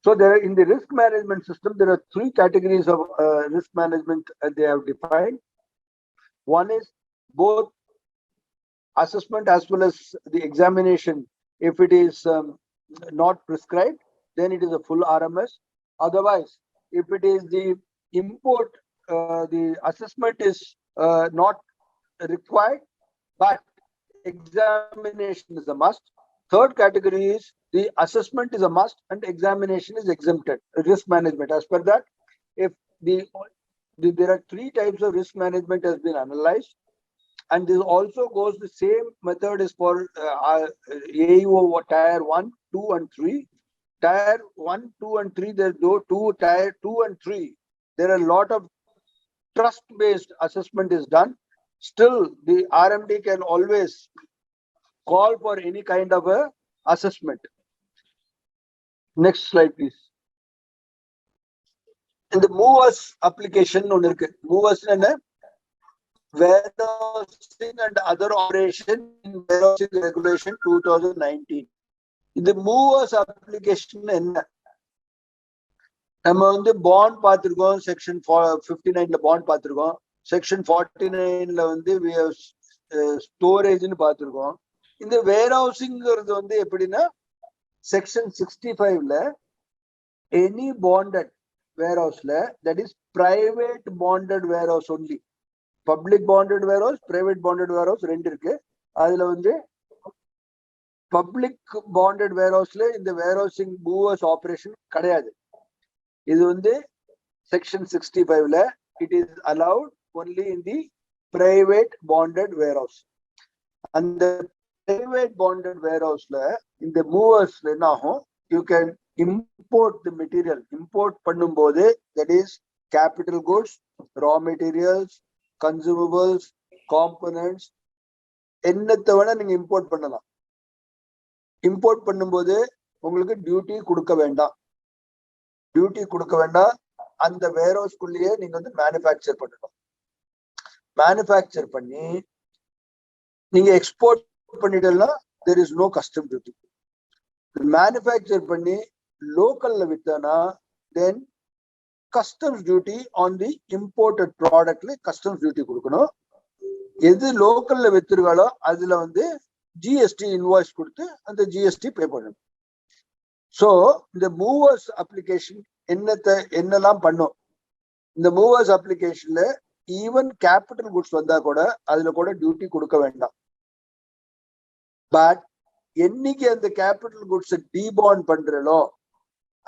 So there in the risk management system there are three categories of risk management they have defined. One is both assessment as well as the examination. If it is not prescribed, then it is a full RMS. Otherwise, if it is the import, the assessment is not required, but examination is a must. Third category is the assessment is a must and examination is exempted. Risk management, as per that, if there are three types of risk management has been analyzed, and this also goes the same method is for AEO tier 1, 2 and 3. Tier 1, 2 and 3, there are tier 2 and 3. There are a lot of trust-based assessment is done. Still, the RMD can always call for any kind of a assessment. Next slide, please. In the movers application, movers warehousing and other operation in warehousing regulation 2019. இந்த movers application என்ன? நம்ம bond பார்த்திருக்கோம், section 59ல bond பார்த்திருக்கோம், section 49ல ஸ்டோரேஜ்னு பார்த்திருக்கோம். இந்த வேர்ஹவுசிங்கிறது எப்படின்னா செக்ஷன் 65ல எனி பாண்டட் வேர்ஹவுஸ்ல, that is private bonded warehouse only. Public bonded warehouse, private bonded warehouse ரெண்டு இருக்கு. அதுல வந்து பப்ளிக் பாண்டட் வேர்ஹவுஸ்ல இந்த வேர்ஹவுசிங் மூவர்ஸ் ஆபரேஷன் கிடையாது. இது வந்து section 65ல it is allowed only in the private bonded warehouse. அந்த private bonded warehouseல இந்த மூவர்ஸ்ல என்ன ஆகும், you can import the material. import பண்ணும்போது that is capital goods, raw materials, consumables, components, என்னத்தை வேணா நீங்க இம்போர்ட் பண்ணலாம். இம்போர்ட் பண்ணும்போது உங்களுக்கு டியூட்டி கொடுக்க வேண்டாம். அந்த வேர்ஹவுஸ்க்குள்ளேயே நீங்க வந்து மேனுஃபேக்சர் பண்ணணும். மேனுஃபேக்சர் பண்ணி நீங்க எக்ஸ்போர்ட் பண்ணிட்டீங்கன்னா there is no custom duty. Manufacture பண்ணி லோக்கல்ல வித்தனா then customs duty on the imported productல customs duty கொடுக்கணும். எது லோக்கல்ல வித்துருக்காலோ அதுல வந்து ஜிஎஸ்டி இன்வாய்ஸ் கொடுத்து அந்த ஜிஎஸ்டி பே பண்ணணும். சோ இந்த மூவர்ஸ் அப்ளிகேஷன் என்னெல்லாம் பண்ணும், இந்த மூவர்ஸ் அப்ளிகேஷன்ல ஈவன் கேபிட்டல் குட்ஸ் வந்தா கூட அதுல கூட டியூட்டி கொடுக்க வேண்டாம். பட் என்னைக்கு அந்த கேபிட்டல் குட்ஸ் டீபாண்ட் பண்றோ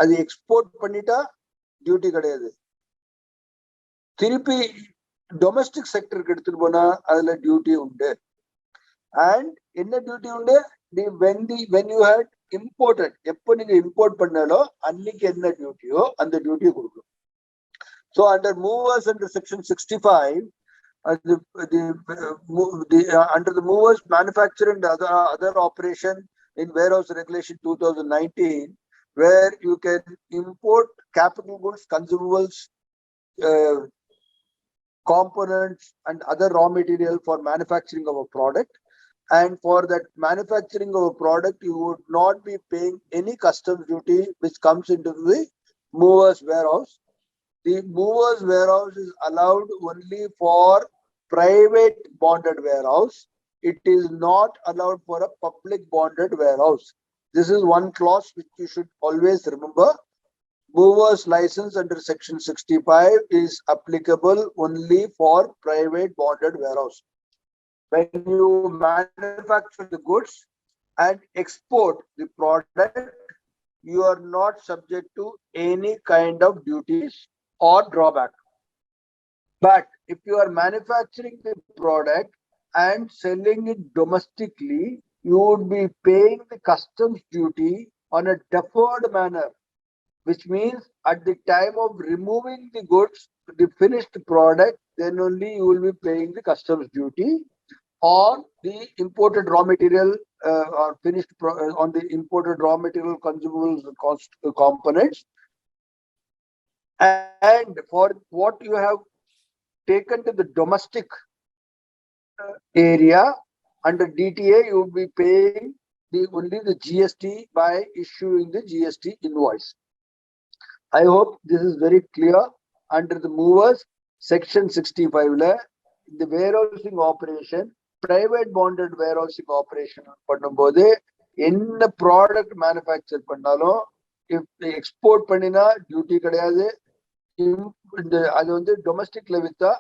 அது எக்ஸ்போர்ட் பண்ணிட்டா டியூட்டி கிடையாது. திருப்பி டொமஸ்டிக் செக்டருக்கு எடுத்துட்டு போனா அதுல டியூட்டி உண்டு. அண்ட் என்ன டியூட்டி உண்டு, when you had imported, எப்போ நீங்க இம்போர்ட் பண்ணாலோ அன்னைக்கு என்ன டியூட்டியோ அந்த டியூட்டியை கொடுக்கணும். So under movers under section 65, under the movers manufacture and other operation in warehouse regulation 2019, where you can import capital goods, consumables, components and other raw material for manufacturing of a product. And for that manufacturing of a product, you would not be paying any customs duty which comes into the movers warehouse. The movers warehouse is allowed only for private bonded warehouse. It is not allowed for a public bonded warehouse. This is one clause which you should always remember. Movers license under section 65 is applicable only for private bonded warehouse. When you manufacture the goods and export the product, you are not subject to any kind of duties or drawback. But if you are manufacturing the product and selling it domestically, you would be paying the customs duty on a deferred manner, which means at the time of removing the goods, the finished product, then only you will be paying the customs duty on the imported raw material or finished on the imported raw material, consumables, components. And for what you have taken to the domestic area under DTA, you will be paying only the GST by issuing the GST invoice. I hope this is very clear. Under the movers section 65 the warehousing operation, private bonded warehousing operation பண்ணும்போது என்ன product manufacture பண்ணாலும் export பண்ணினா duty கிடையாது. அது வந்து டொமஸ்டிக்ல வித்தா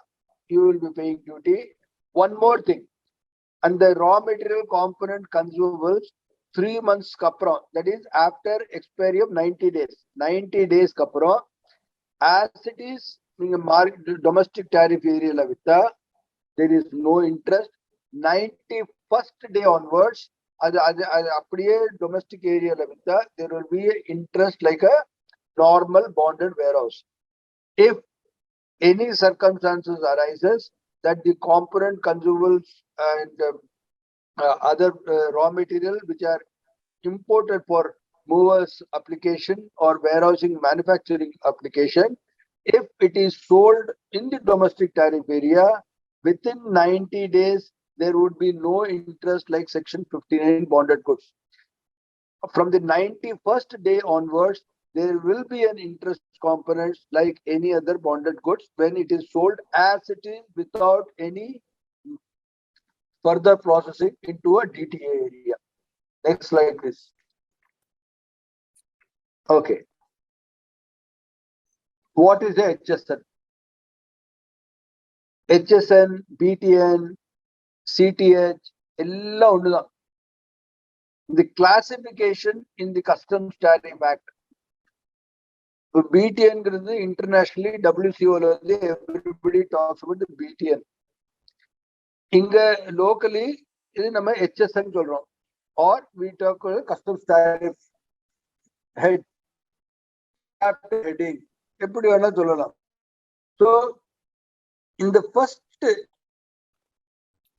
you will be paying duty. One more thing, and the raw material component consumables 3 months kapram, that is after expiry of 90 days kapram, as it is domestic tariff area la vitta, there is no interest. 91st day onwards, அது அப்படியே domestic area la vitta, there will be interest like a normal bonded warehouse. If any circumstances arises that the component consumables and other raw material which are imported for movers application or warehousing manufacturing application, if it is sold in the domestic tariff area within 90 days, there would be no interest like section 59 bonded goods. From the 91st day onwards, there will be an interest component like any other bonded goods when it is sold as it is without any further processing into a DTA area. Next slide, please. Okay. What is a HSN? HSN, BTN, CTH, எல்லாம் ஒண்ணுதான். The classification in the Customs Tariff Act. BTN internationally WCO everybody talks about the BTN. Inga locally இது நம்ம HSN சொல்றோம், or we talk about Customs Tariff Head, chapter heading, எப்படி வேணா சொல்லலாம். So in the first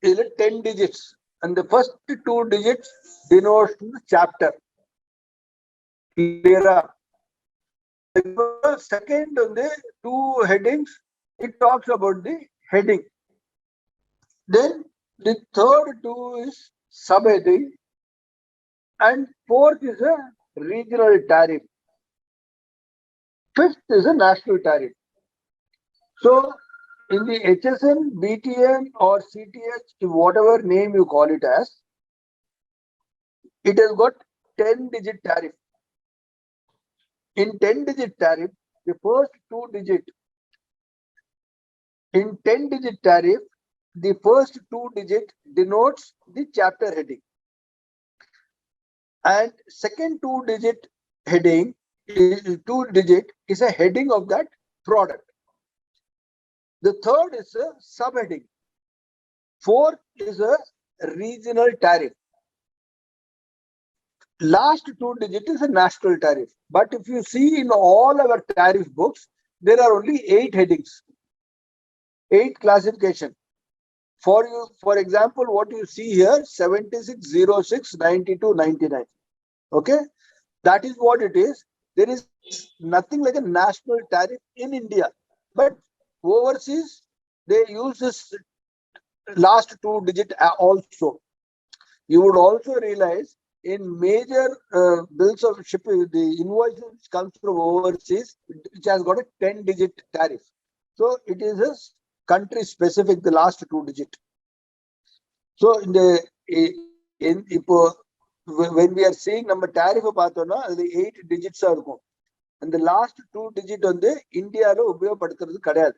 is 10 digits, and the first 2 digits denotes the chapter. Clear up. The second on the 2 headings, it talks about the heading. Then the third 2 is subheading, and 4th is a regional tariff. 5th is a national tariff. So in the HSN, BTN or CTH, whatever name you call it as, it has got 10-digit tariff. In 10-digit tariff, the first 2 digit. In 10-digit tariff, the first 2 digit denotes the chapter heading. And second 2 digit heading, 2 digit is a heading of that product. The third is a subheading. 4th is a regional tariff. Last 2 digits is a national tariff. But if you see in all our tariff books, there are only 8 headings, 8 classification. For example, what you see here, 76, 06, 92, 99. Okay, that is what it is. There is nothing like a national tariff in India, but overseas they use this last 2 digit also. You would also realize in major bills of shipping, the invoices comes from overseas, which has got a 10-digit tariff. So it is a country specific, the last 2 digit. So when we are seeing number tariff பார்த்தோம்னா அது 8 digits இருக்கும். And the last 2 digit வந்து இந்தியால உபயோகப்படுத்துறது கிடையாது.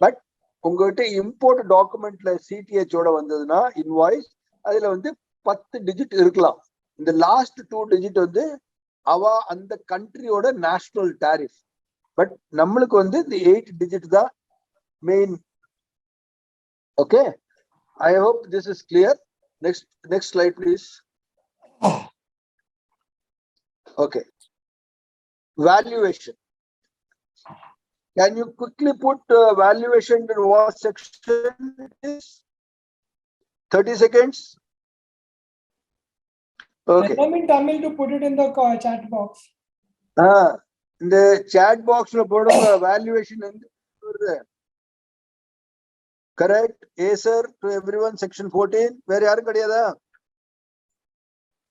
But உங்ககிட்ட import டாக்குமெண்ட்ல CTH ஓட வந்ததுன்னா invoice, அதுல வந்து 10 digit இருக்கலாம். இந்த லாஸ்ட் 2 digit வந்து அந்த கண்ட்ரியோட நேஷனல் டாரிஃப். பட் நம்மளுக்கு வந்து இந்த 8 digit தான் main. Okay, I hope this is clear. Next slide please. Okay, valuation. Can you quickly put valuation in what section it is? 30 seconds. Okay. Tell me in Tamil to put it in the chat box. In the chat box la poduga valuation and correct. A sir to everyone, section 14. Where yaru kadiyada?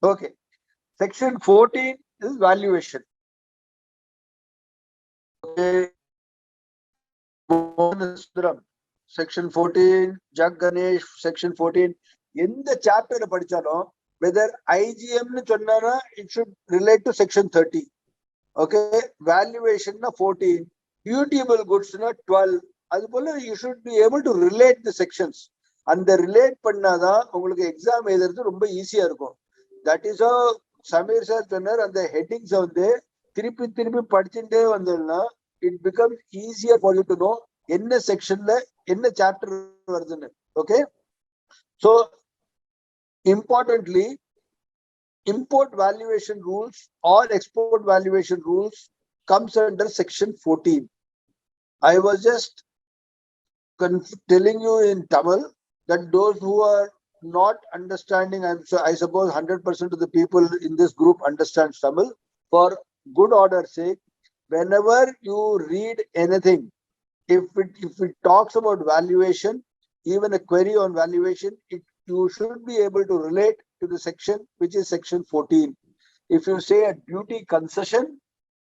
Okay, section 14 is valuation. Okay, section 14, Jag Ganesh, section 14. In the chapter படிச்சாலும் whether IGM nu சொன்னானா it should relate to section 30. Okay, valuation na 14, dutiable goods na 12. அதுபோல you should be able to relate the sections. அந்த relate பண்ணாதான் உங்களுக்கு exam எழுதுறது ரொம்ப ஈஸியா இருக்கும். That is how Samir sir சொன்னார், அந்த ஹெட்டிங்ஸ் வந்து திருப்பி படிச்சுட்டே வந்தோம்னா it becomes easier for you to know என்ன செக்ஷன்ல என்ன சாப்டர் வருதுன்னு. Okay, so importantly, import valuation rules or export valuation rules comes under section 14. I was just telling you in Tamil that those who are not understanding, I suppose 100% of the people in this group understand Tamil. For good order's sake, whenever you read anything, if it talks about valuation, even a query on valuation, you should be able to relate to the section which is section 14. If you say a duty concession,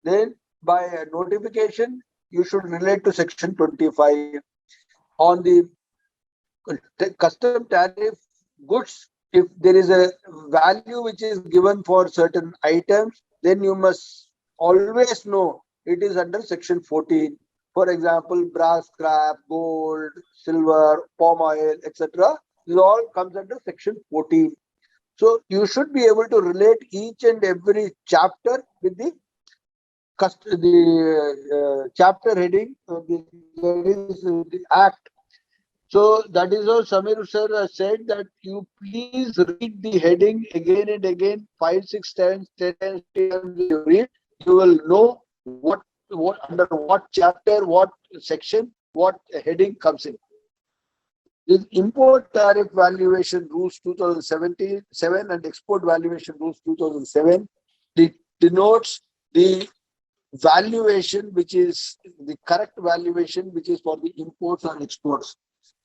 then by a notification you should relate to section 25. On the custom tariff goods, if there is a value which is given for certain items, then you must always know it is under section 14. For example, brass scrap, gold, silver, palm oil, etc. This all comes under section 14. So you should be able to relate each and every chapter with the chapter heading, the act. So that is how Samir sir has said that you please read the heading again and again, 5, 6 times, 10 times, 10 times you read, you will know what under what chapter, what section, what heading comes in. The import tariff valuation rules 2017 and export valuation rules 2007 denotes the valuation which is the correct valuation which is for the imports or exports.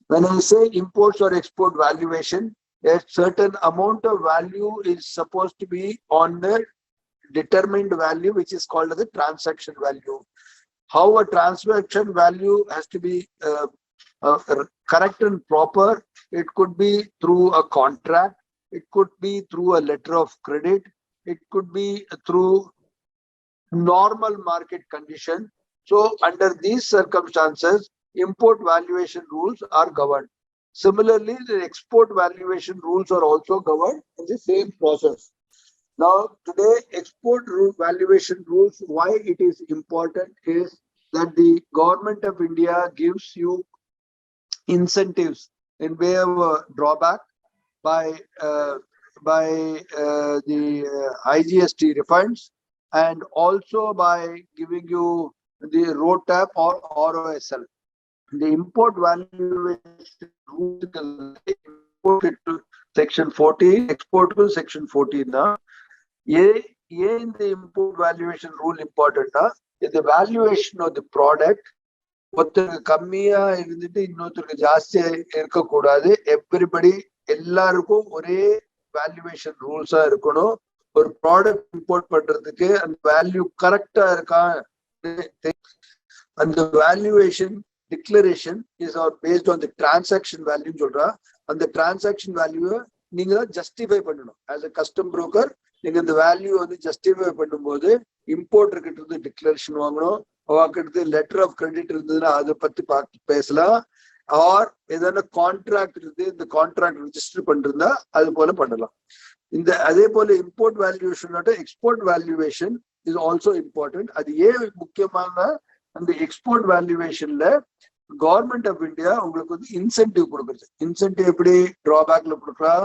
When I say imports or export valuation, a certain amount of value is supposed to be on the determined value, which is called as the transaction value. How a transaction value has to be correct and proper, it could be through a contract, it could be through a letter of credit, it could be through normal market condition. So under these circumstances, import valuation rules are governed. Similarly, the export valuation rules are also governed in the same process. Now, today, export valuation rules, why it is important is that the government of India gives you incentives in way of drawback by the IGST refunds, and also by giving you the road tap or ROSL. The import valuation rule imported to section 14, export to section 14. In the import valuation rule important is the valuation of the product. ஒருத்தருக்கு கம்மியா இருந்துட்டு இன்னொருத்தருக்கு ஜாஸ்தியா இருக்கக்கூடாது. Everybody எல்லாருக்கும் ஒரே valuation ரூல்ஸா இருக்கணும். ஒரு ப்ராடக்ட் இம்போர்ட் பண்றதுக்கு அந்த வேல்யூ கரெக்டா இருக்கா, அந்த valuation declaration is based on the transaction value சொல்றா. அந்த டிரான்சாக்ஷன் வேல்யூவை நீங்க தான் ஜஸ்டிஃபை பண்ணணும். ஆஸ் அ கஸ்டம் புரோக்கர் நீங்க இந்த வேல்யூ வந்து ஜஸ்டிஃபை பண்ணும்போது இம்போர்ட்டர் கிட்ட இருந்து டிக்ளரேஷன் வாங்கணும். அவங்களுக்கு லெட்டர் ஆஃப் கிரெடிட் இருந்ததுன்னா அதை பத்தி பேசலாம். ஆர் ஏதாவது கான்ட்ராக்ட் இருந்து இந்த கான்ட்ராக்ட் ரெஜிஸ்டர் பண்ணிருந்தா அது போல பண்ணலாம். இந்த அதே போல import valuation export valuation is also important. அது ஏன் முக்கியமான அந்த எக்ஸ்போர்ட் வேல்யூவேஷன்ல கவர்மெண்ட் ஆஃப் இந்தியா உங்களுக்கு வந்து இன்சென்டிவ் கொடுக்குறது. இன்சென்டிவ் எப்படி டிராபேக்ல கொடுக்குறா,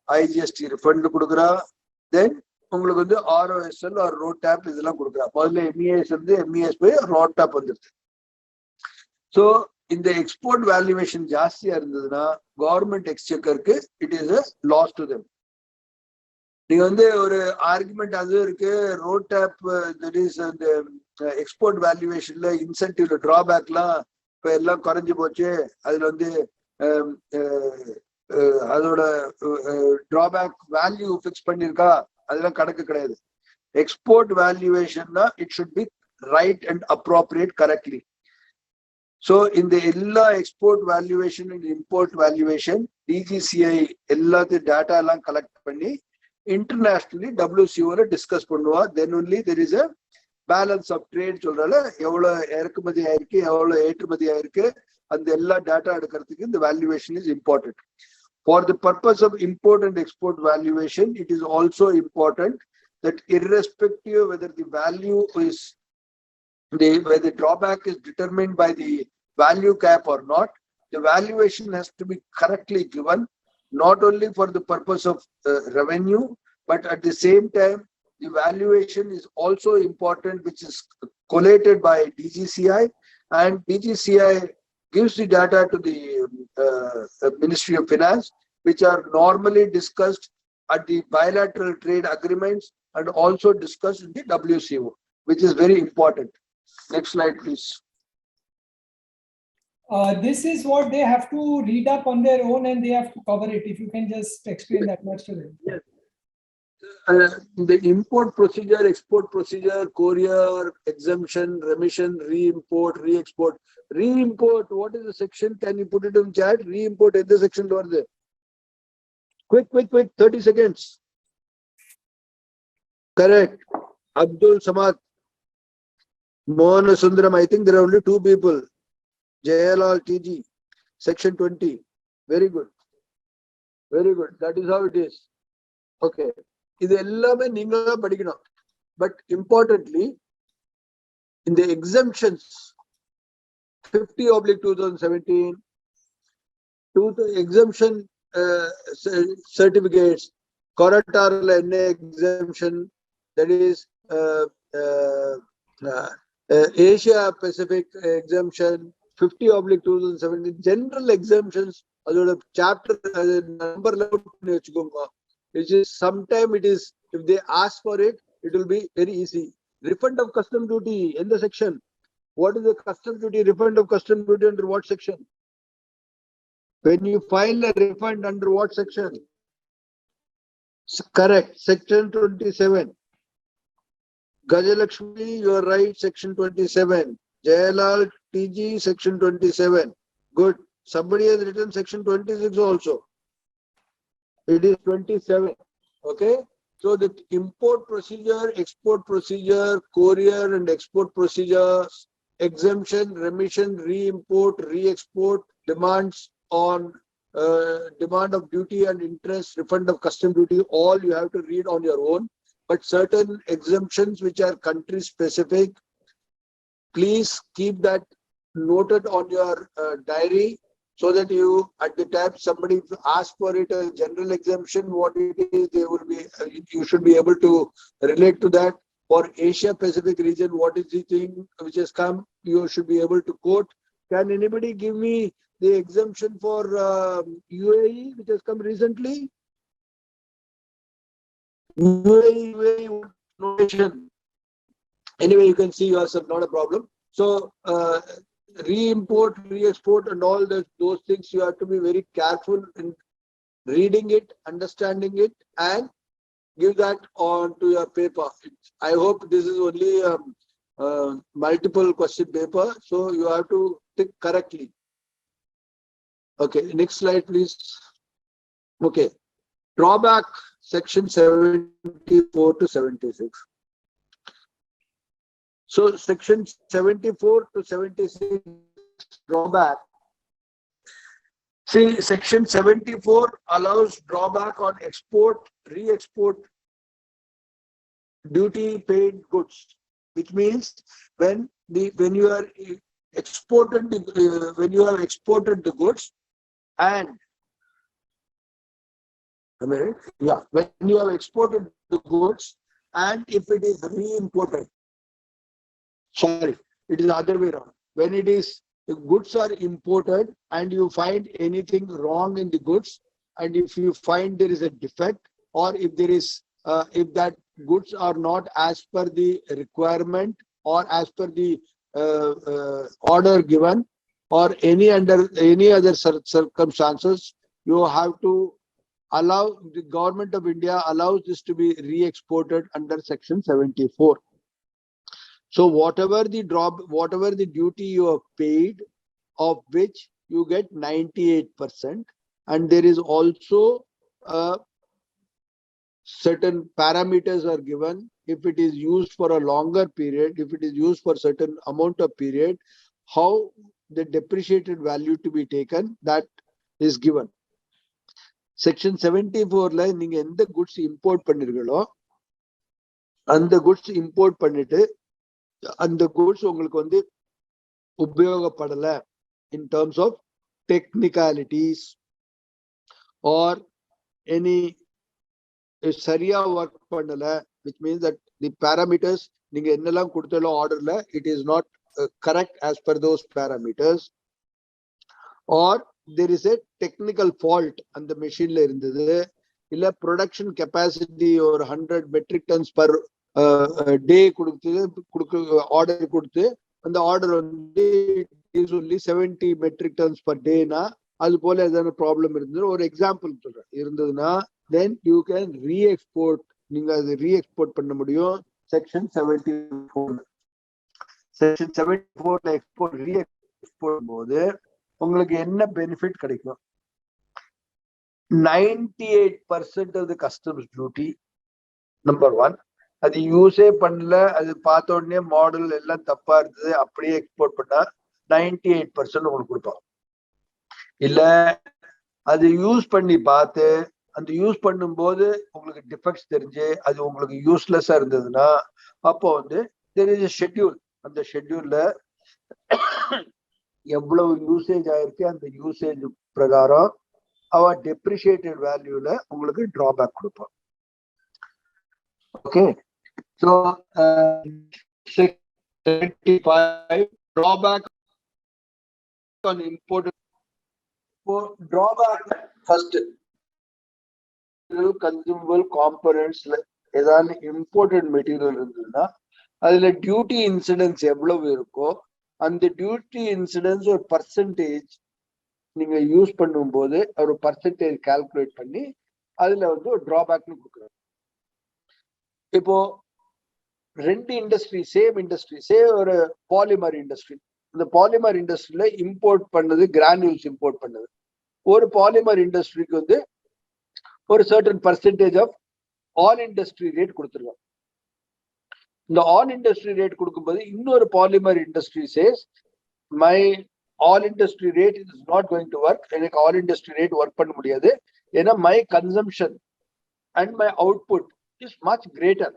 ஐஜிஎஸ்டி ரிஃபண்ட் கொடுக்குறா, தென் உங்களுக்கு வந்து ஆர்ஓஎஸ்எல் ஆர் ரோட் டேப் இதெல்லாம் கொடுக்குறா. முதல்ல எம்இஎஸ் வந்து எம்இஎஸ் போய் ரோட் டேப் வந்துருது. ஸோ இந்த எக்ஸ்போர்ட் வேல்யூவேஷன் ஜாஸ்தியா இருந்ததுன்னா கவர்மெண்ட் எக்ஸ்செக்கருக்கு it is a loss to them. நீங்க வந்து ஒரு ஆர்குமெண்ட் அது இருக்கு, ரோட் டேப் தட் இஸ் அந்த எக்ஸ்போர்ட் வேல்யூவேஷன்ல இன்சென்டிவ்ல டிராபேக்லாம் இப்ப எல்லாம் குறைஞ்சு போச்சு, அதுல வந்து அதோட டிராபேக் வேல்யூ பிக்ஸ் பண்ணிருக்கா, அதெல்லாம் கணக்கு கிடையாது. எக்ஸ்போர்ட் வேல்யூவேஷன்னா it should be right and appropriate correctly. So இந்த எல்லா export valuation and import valuation DGCI எல்லாத்தையும் டேட்டா எல்லாம் கலெக்ட் பண்ணி இன்டர்நேஷனலி WCO டிஸ்கஸ் பண்ணுவா. Then only there is a balance of trade சொல்றால எவ்வளவு இறக்குமதி ஆயிருக்கு, எவ்வளவு ஏற்றுமதி ஆயிருக்கு, அந்த எல்லா டேட்டா எடுக்கிறதுக்கு இந்த valuation is important. For the purpose of import and export valuation, it is also important that irrespective whether the value is whether the drawback is determined by the value cap or not, the valuation has to be correctly given, not only for the purpose of revenue, but at the same time, the valuation is also important, which is collated by DGCI, and DGCI gives the data to the Ministry of Finance, which are normally discussed at the bilateral trade agreements and also discussed in the WCO, which is very important. Next slide, please. This is what they have to read up on their own and they have to cover it. If you can just explain that much to them. Yes. The import procedure, export procedure, courier, exemption, remission, re-import, re-export. Re-import, what is the section? Can you put it in chat? Re-import in the section over there. Quick, 30 seconds. Correct. Abdul Samad. Mohan Sundaram, I think there are only two people. JLL TG, section 20. Very good. Very good. That is how it is. Okay. இது எல்லாமே நீங்க தான் படிக்கணும். But importantly, in the exemptions, 50/2017, exemption certificates, Coratoral NA exemption, that is Asia Pacific exemption, 50/2017, general exemptions, அதோட chapter number which is sometime it is, if they ask for it, it will be very easy. Refund of custom duty in the section. What is the custom duty? Refund of custom duty under what section? When you file a refund under what section? Correct, section 27. Gajalakshmi, you are right, section 27. Jayalal TG, section 27. Good. Somebody has written section 26 also. It is 27. Okay. So the import procedure, export procedure, courier and export procedures, exemption, remission, re-import, re-export, demands on demand of duty and interest, refund of custom duty, all you have to read on your own. But certain exemptions which are country specific, please keep that noted on your diary, so that you, at the time somebody asks for it, a general exemption, what it is, they will be, you should be able to relate to that. For Asia Pacific region, what is the thing which has come, you should be able to quote. Can anybody give me the exemption for UAE, which has come recently? UAE notation. Anyway, you can see yourself, not a problem. So re-import, re-export and all those things, you have to be very careful in reading it, understanding it, and give that on to your paper. I hope this is only multiple question paper, so you have to think correctly. Okay, next slide, please. Okay, drawback, section 74 to 76. So section 74 to 76 drawback. See, section 74 allows drawback on export, re-export duty paid goods, which means when you are exported when you have exported the goods and when you have exported the goods and if it is re-imported. Sorry, it is the other way around. When it is, the goods are imported and you find anything wrong in the goods, and if you find there is a defect, or if there is, if that goods are not as per the requirement or as per the order given, or any other circumstances, you have to allow, the government of India allows this to be re-exported under section 74. So whatever the duty you have paid, of which you get 98%, and there is also certain parameters are given. If it is used for a longer period, if it is used for certain amount of period, how the depreciated value to be taken, that is given. Section 74 la நீங்க எந்த goods import பண்ணிருக்கீங்களோ அந்த goods import பண்ணிட்டு அந்த goods உங்களுக்கு வந்து உபயோகப்படல in terms of technicalities or any சரியா work பண்ணல, which means that the parameters நீங்க என்னெல்லாம் கொடுத்தாலோ ஆர்டர்ல it is not correct as per those parameters, or there is a technical fault and the machine la irundhudu, illa production capacity or 100 metric tons per day கொடுத்து order கொடுத்து அந்த order வந்து is only 70 metric tons per day na, அது போல ஏதாவது problem இருந்தது ஒரு example சொல்றேன் இருந்ததுன்னா, then you can re-export, நீங்க அது re-export பண்ண முடியும். section 74 section 74 ல export re-export போது உங்களுக்கு என்ன பெனிஃபிட் கிடைக்கும்? 98% of the customs duty, number one. அது யூஸே பண்ணல, அது பார்த்த உடனே மாடல் எல்லாம் தப்பா இருந்தது, அப்படியே எக்ஸ்போர்ட் பண்ணா 98% உங்களுக்கு கொடுப்பான். இல்ல அது யூஸ் பண்ணி பார்த்து அந்த யூஸ் பண்ணும்போது உங்களுக்கு டிஃபெக்ட்ஸ் தெரிஞ்சு அது உங்களுக்கு யூஸ்லெஸ்ஸா இருந்ததுன்னா அப்போ வந்து there is a schedule. அந்த ஷெட்யூல்ல எவ்வளவு யூசேஜ் ஆயிருக்கு அந்த யூசேஜ் பிரகாரம் அவ டெப்ரிஷியேட்டட் வேல்யூல உங்களுக்கு டிராபேக் கொடுப்பான். Okay, so 75 drawback on imported. Drawback first, consumable components ஏதாவது இம்போர்ட்டட் மெட்டீரியல் இருந்ததுன்னா அதுல டியூட்டி இன்சிடென்ஸ் எவ்வளவு இருக்கோ அந்த டியூட்டி இன்சிடென்ஸ் ஒரு பர்சன்டேஜ் நீங்க யூஸ் பண்ணும்போது ஒரு பர்சன்டேஜ் கால்குலேட் பண்ணி அதுல வந்து ஒரு டிராபேக்னு கொடுக்குறாங்க. இப்போ ரெண்டு இண்டஸ்ட்ரி, சேம் இண்டஸ்ட்ரி, ஒரு பாலிமர் இண்டஸ்ட்ரி, இந்த பாலிமர் இண்டஸ்ட்ரியில இம்போர்ட் பண்ணது கிரானியூல்ஸ் இம்போர்ட் பண்ணது. ஒரு பாலிமர் இண்டஸ்ட்ரிக்கு வந்து ஒரு certain percentage of all industry rate கொடுத்துருவாங்க. இந்த ஆல் இண்டஸ்ட்ரி ரேட் கொடுக்கும்போது இன்னொரு polymer industry says my all industry rate is not going to work, எனக்கு ஆல் இண்டஸ்ட்ரி ரேட் ஒர்க் பண்ண முடியாது, ஏன்னா my consumption and my output is much greater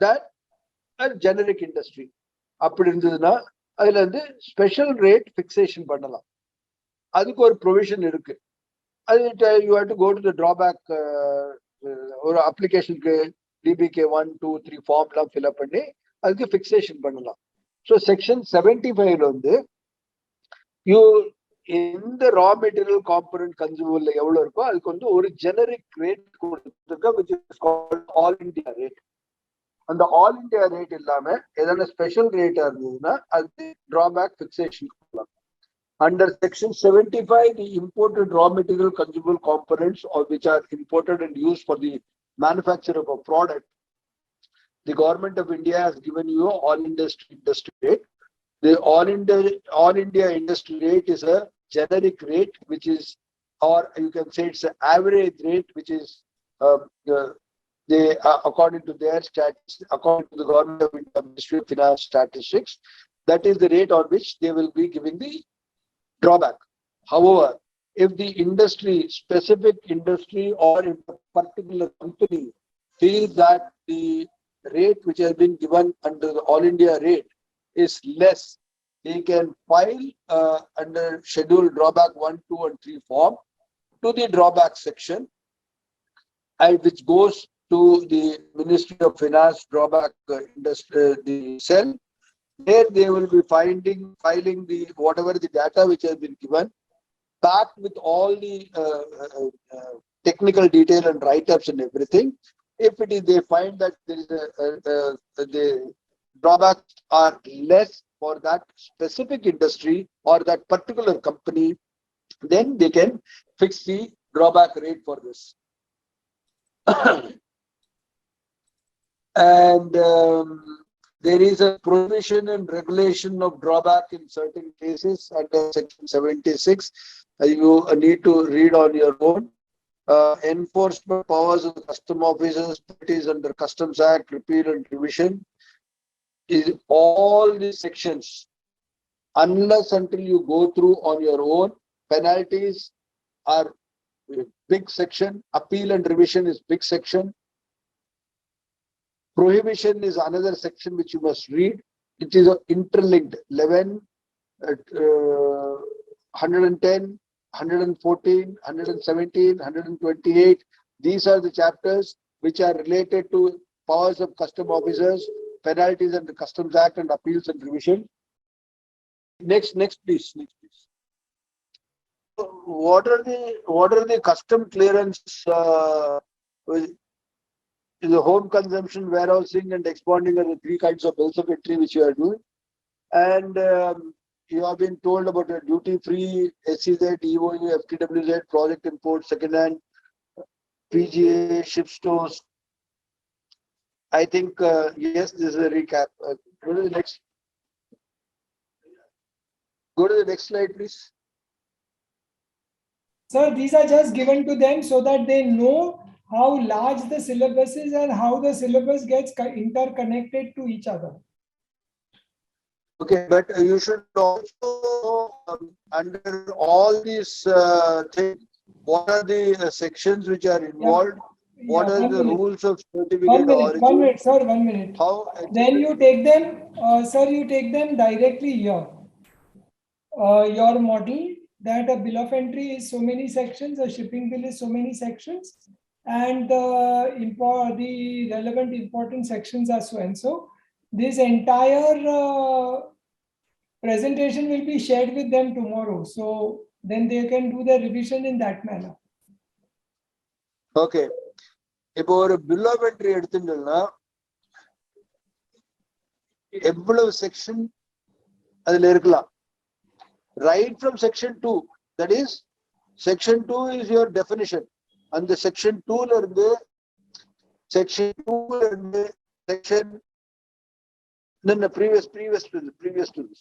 that generic industry. அப்படி இருந்ததுன்னா அதுல வந்து ஸ்பெஷல் ரேட் பிக்சேஷன் பண்ணலாம். அதுக்கு ஒரு ப்ரொவிஷன் இருக்கு. அது you have to go to the drawback, ஒரு அப்ளிகேஷனுக்கு டிபிகே 1, 2, 3 ஃபார்ம்லாம் ஃபில் அப் பண்ணி அதுக்கு பிக்சேஷன் பண்ணலாம். ஸோ செக்ஷன் 75 வந்து யூ எந்த ரா மெட்டீரியல் காம்பனன்ட் கன்சூமபிள் எவ்வளவு இருக்கோ அதுக்கு வந்து ஒரு ஜெனரிக் ரேட் கொடுத்துருக்க, which is called all India rate. அந்த ஆல் இந்தியா ரேட் இல்லாம ஏதாவது ஸ்பெஷல் ரேட்டா இருந்ததுன்னா அது டிராபேக் பிக்சேஷன் கொடுக்கலாம். Under section 75, the imported raw material consumable components or which are imported and used for the manufacture of a product, the government of India has given you all industry rate. The all India industry rate is a generic rate, which is, or you can say it's an average rate, which is they according to their stats, according to the government of India Ministry of Finance statistics, that is the rate on which they will be giving the drawback. However, if the industry, specific industry or in a particular company feels that the rate which has been given under the all India rate is less, they can file under schedule drawback 1, 2 and 3 form to the drawback section, and which goes to the Ministry of Finance drawback industry, the cell. There they will be filing the whatever the data which has been given, backed with all the technical detail and write-ups and everything. If it is, they find that there is the drawbacks are less for that specific industry or that particular company, then they can fix the drawback rate for this. And there is a provision and regulation of drawback in certain cases under section 76. You need to read on your own. Enforcement powers of the custom officers, that is under Customs Act, repeal and revision, is all these sections. Unless until you go through on your own, penalties are big section, appeal and revision is big section. Prohibition is another section which you must read. It is interlinked. 11, 110, 114, 117, 128. These are the chapters which are related to powers of custom officers, penalties under Customs Act and appeals and revision. Next please. What are the custom clearance? The home consumption, warehousing and exporting are the 3 kinds of bills of entry which you are doing. And you have been told about a duty-free, SEZ, EOU, FTWZ, project import, second-hand, PGA, ship stores. I think, yes, this is a recap. Go to the next slide, please. Sir, these are just given to them so that they know how large the syllabus is and how the syllabus gets interconnected to each other. Okay, but you should also under all these things, what are the sections which are involved? What Yeah, are one the minute. rules of certificate 1 minute, origin? 1 minute, sir, 1 minute. How Then you take them, sir, you take them directly here. Your model that a bill of entry is so many sections, a shipping bill is so many sections, and the relevant important sections are so and so. This entire presentation will be shared with them tomorrow. So then they can do the revision in that manner. Okay. இப்போ ஒரு bill of entry எடுத்துட்டோம்னா எவ்வளவு section அதுல இருக்கலாம்? Right from section 2, that is section 2 is your definition, and the section 2 ல இருந்து section no previous to this.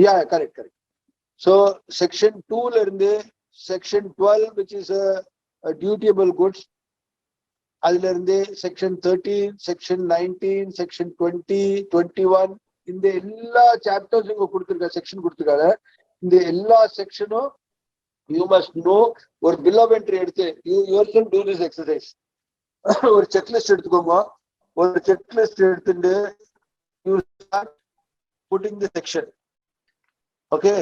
Yeah, correct. So section 2 ல இருந்து section 12, which is a dutiable goods, அதுல இருந்து section 13, section 19, section 20, 21, இந்த எல்லா சாப்டர்ஸ் இங்க கொடுத்திருக்காங்க, செக்ஷன் கொடுத்திருக்காங்க. இந்த எல்லா செக்ஷனும் you must know. ஒரு bill of entry எடுத்து you yourself do this exercise. ஒரு செக்லிஸ்ட் எடுத்துக்கோங்க. ஒரு செக்லிஸ்ட் எடுத்துட்டு you start putting the section. Okay.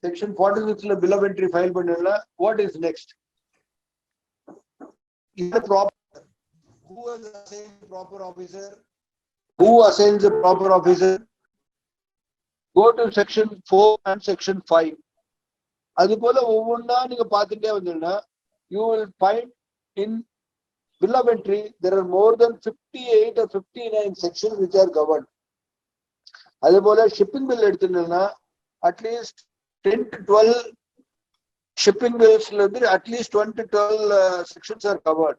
Section 46 ல bill of entry file பண்ணல. What is next? Is the proper, who has assigned the proper officer? Who assigns the proper officer? Go to section 4 and section 5. அது போல ஒவ்வொன்றா நீங்க பார்த்துட்டே வந்தீங்கன்னா you will find in bill of entry there are more than 58 or 59 sections which are governed. அது போல shipping bill எடுத்துட்டீங்கன்னா at least 10 to 12 shipping bills ல இருந்து at least 1 to 12 sections are covered.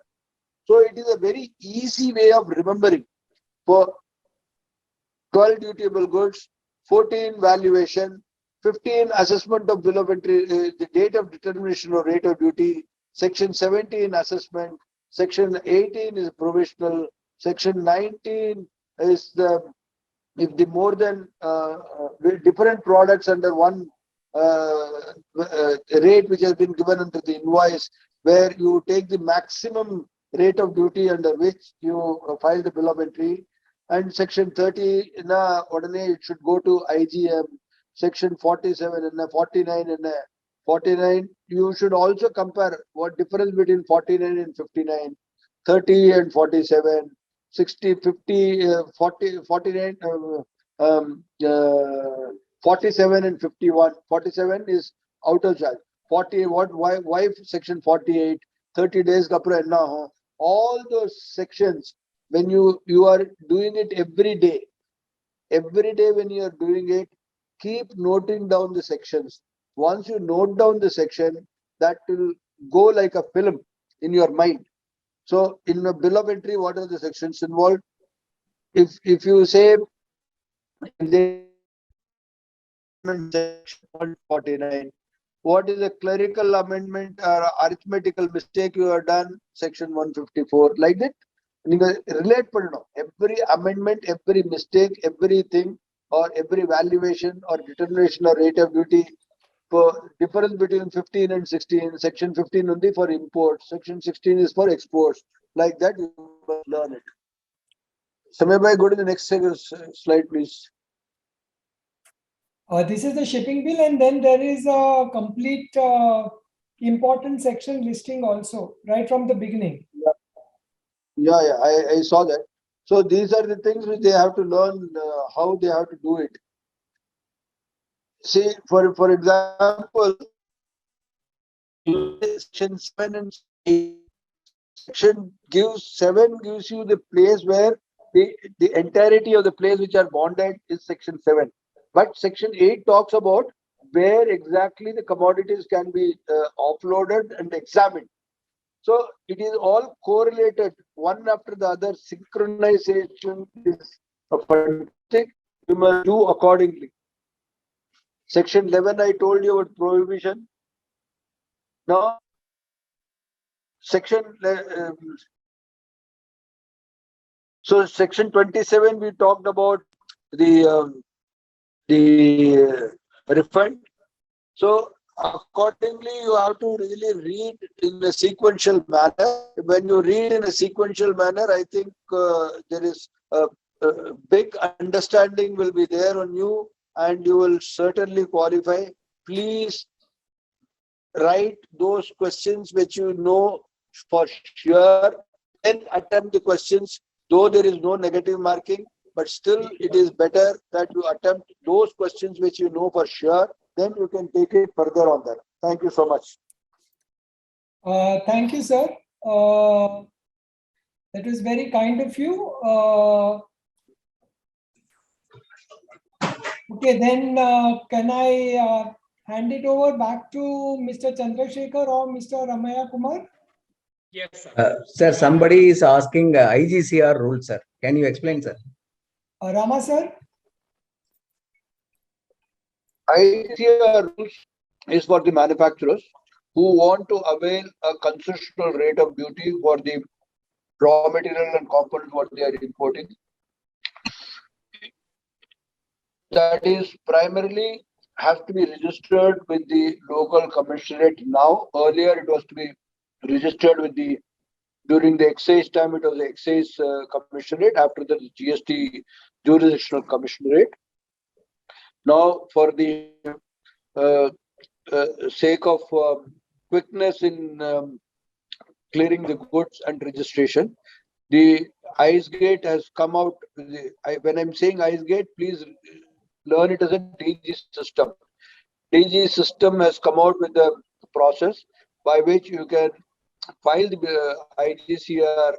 So it is a very easy way of remembering. For 12 dutiable goods, 14 valuation, 15 assessment of bill of entry, the date of determination or rate of duty, section 17 assessment, section 18 is provisional, section 19 is if the more than different products under one rate which has been given under the invoice, where you take the maximum rate of duty under which you file the bill of entry. And section 30 it should go to IGM. Section 47 and 49 and 49, you should also compare what difference between 49 and 59, 30 and 47, 60, 50, 40, 49, 47 and 51. 47 is out of charge. 40, why section 48, 30 days kapra enna ho? All those sections, when you are doing it every day when you are doing it, keep noting down the sections. Once you note down the section, that will go like a film in your mind. So in a bill of entry, what are the sections involved? If you say section 149, what is a clerical amendment or arithmetical mistake you have done? Section 154, like that. Relate பண்ணணும். Every amendment, every mistake, everything, or every valuation or determination or rate of duty. For difference between 15 and 16, section 15 only for imports, section 16 is for exports. Like that, you must learn it. Samay bhai, go to the next slide, please. This is the shipping bill, and then there is a complete important section listing also, right from the beginning. Yeah, I saw that. So these are the things which they have to learn how they have to do it. See, for example, section 7 and 8, section 7 gives you the place where the entirety of the place which are bonded is section 7. But section 8 talks about where exactly the commodities can be offloaded and examined. So it is all correlated, one after the other. Synchronization is a fantastic. You must do accordingly. Section 11, I told you about prohibition. Now, section, so section 27, we talked about the refund. So accordingly, you have to really read in a sequential manner. When you read in a sequential manner, I think there is a big understanding will be there on you, and you will certainly qualify. Please write those questions which you know for sure, then attempt the questions, though there is no negative marking, but still it is better that you attempt those questions which you know for sure, then you can take it further on that. Thank you so much. Thank you, sir. That was very kind of you. Okay, then can I hand it over back to Mr. Chandrasekhar or Mr. Ramaya Kumar? Yes, sir. Sir, somebody is asking IGCR rules, sir. Can you explain, sir? Rama, sir? IGCR rules is for the manufacturers who want to avail a concessional rate of duty for the raw material and components what they are importing. That is primarily has to be registered with the local commissionerate now. Earlier it was to be registered with the, during the excise time it was the excise commissionerate, after the GST jurisdictional commissionerate. Now for the sake of quickness in clearing the goods and registration, the IceGate has come out. When I'm saying IceGate, please learn it as a DG system. DG system has come out with a process by which you can file the IGCR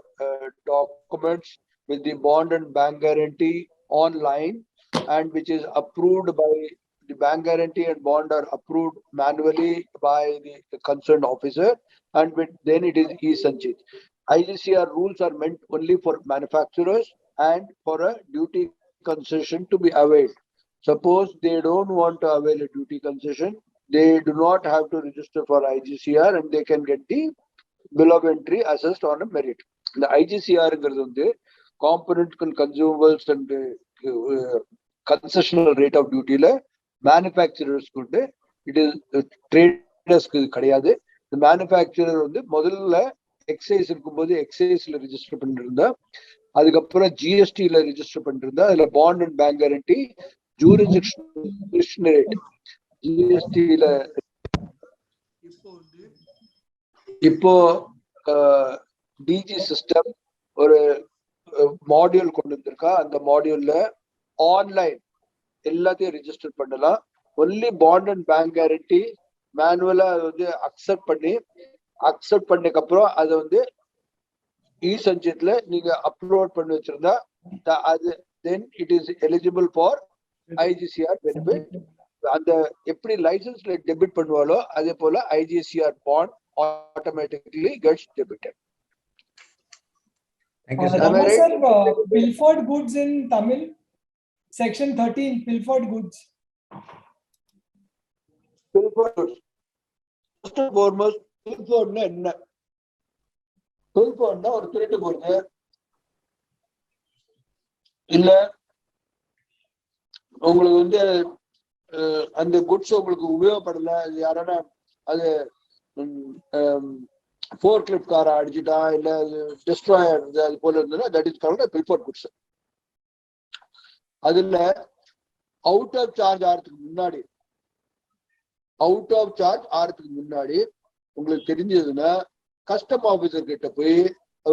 documents with the bond and bank guarantee online, and which is approved by the bank guarantee and bond are approved manually by the concerned officer, and then it is e-Sanchit. IGCR rules are meant only for manufacturers and for a duty concession to be availed. Suppose they don't want to avail a duty concession, they do not have to register for IGCR and they can get the bill of entry assessed on a merit. The IGCR is the component consumables and concessional rate of duty la manufacturers kunde, it is traders kadiyade. The manufacturer வந்து முதல்ல exercise இருக்கும்போது எக்ஸைஸ்ல register பண்ணிருந்தா, அதுக்கப்புறம் ஜிஎஸ்டில register பண்ணிருந்தா, அதுல bond and bank guarantee jurisdiction rate ஜிஎஸ்டில இப்போ DG system ஒரு மாடியூல் கொண்டு வந்திருக்கா. அந்த மாடியூல்ல ஆன்லைன் எல்லாத்தையும் ரெஜிஸ்டர் பண்ணலாம். Only bond and bank guarantee மேனுவலா வந்து அக்செப்ட் பண்ணதுக்கு அப்புறம் அதை வந்து இ-சஞ்சித்ல நீங்க அப்லோட் பண்ணி வச்சிருந்தா அது then it is eligible for IGCR benefit. அந்த எப்படி லைசன்ஸ்ல டெபிட் பண்ணுவாலோ அதே போல IGCR bond automatically gets debited. Thank you, sir. Rama sir, pilfered goods in Tamil, section 13, pilfered goods. Pilfered goods. First and foremost, pilfered na enna? Pilfered na ஒரு திருட்டு போறது இல்ல உங்களுக்கு வந்து அந்த குட்ஸ் உங்களுக்கு உபயோகப்படல, யாரான அது ஃபோர்க்லிஃப்ட் காரை அடிச்சுட்டா இல்ல டிஸ்ட்ராய் ஆயிடுது அது போல இருந்ததுன்னா தட் இஸ் கால்ட் பில்ஃபர்ட் குட்ஸ். அதுல அவுட் ஆஃப் சார்ஜ் ஆகிறதுக்கு முன்னாடி உங்களுக்கு தெரிஞ்சதுன்னா கஸ்டம் ஆபீசர் கிட்ட போய்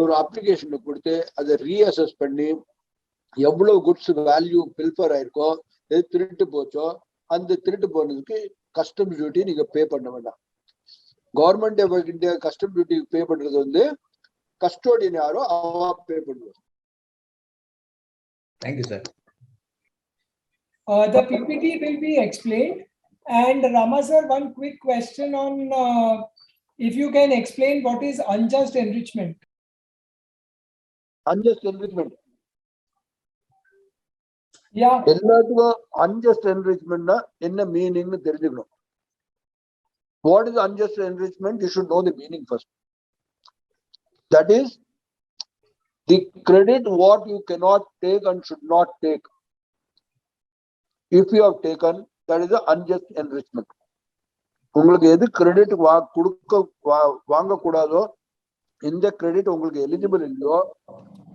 ஒரு அப்ளிகேஷன் கொடுத்து அதை ரீஅசஸ் பண்ணி எவ்வளவு குட்ஸ் வேல்யூ பில்ஃபர் ஆயிருக்கோ, எது திருட்டு போச்சோ அந்த திருட்டு போனதுக்கு கஸ்டம் டியூட்டி நீங்க பே பண்ண வேண்டாம். Government of India custom duty pay பண்றது வந்து கஸ்டோடியன் யாரோ அவ பே பண்ணுவாங்க. Thank you, sir. The PPT will be explained. And Rama sir, one quick question on if you can explain what is unjust enrichment. Unjust enrichment. Yeah. எல்லாத்துக்கும் unjust enrichmentனா என்ன மீனிங்னு தெரிஞ்சுக்கணும். What is unjust enrichment? You should know the meaning first. That is the credit what you cannot take and should not take. If you have taken, that is the unjust enrichment. உங்களுக்கு எது credit வாங்க கூடாதோ இந்த credit உங்களுக்கு eligible இல்லையோ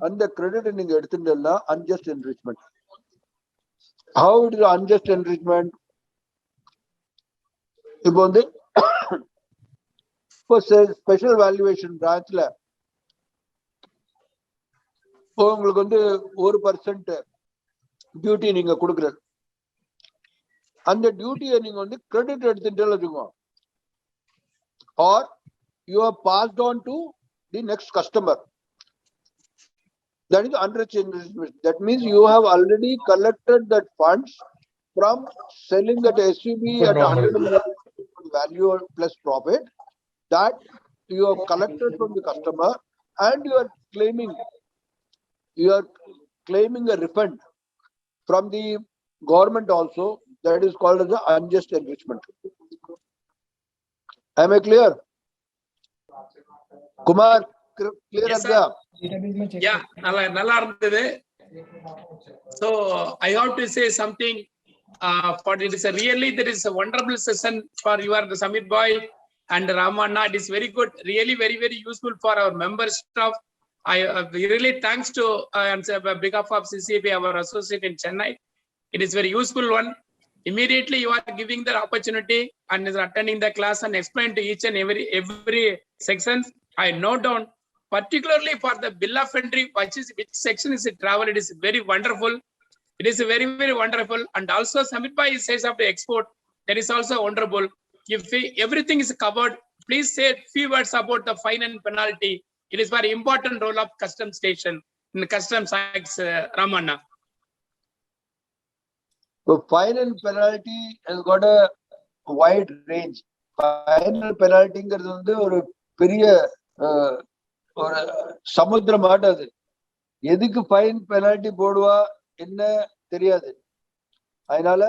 அந்த credit நீங்க எடுத்துட்டீங்கன்னா unjust enrichment. How it is unjust enrichment? இப்போ வந்து இப்போ ஸ்பெஷல் வேல்யூவேஷன் பிரான்ச்ல உங்களுக்கு வந்து 1% டியூட்டி நீங்க கொடுக்குறது, அந்த டியூட்டியை நீங்க வந்து கிரெடிட் எடுத்துட்டு வச்சுக்கோங்க, are you are passed on to the next customer. That is unjust enrichment. That means you have already collected that funds from selling that SUV at 100 value plus profit that you have collected from the customer, and you are claiming a refund from the government also. That is called as the unjust enrichment. Am I clear? Kumar, clear Yes, as sir. that? Yeah, நல்லா இருந்தது. So I have to say something. For it is there is a wonderful session for your Samit Boy and Ramanna. It is very good, really very useful for our member staff. I really thanks to on behalf of CCB, our associate in Chennai. It is very useful one. Immediately you are giving the opportunity and is attending the class and explain to each and every section. I note down particularly for the bill of entry, which section is it travel. It is very wonderful. It is very wonderful. And also Samit Bhai says of the export, that is also wonderful. If everything is covered, please say a few words about the fine and penalty. It is very important role of customs station in the customs acts, Ramanna. So fine and penalty has got a wide range. Fine and penalty வந்து ஒரு பெரிய ஒரு சமுத்திரம் ஆட்டாது. எதுக்கு fine penalty போடுவா என்ன தெரியாது. அதனால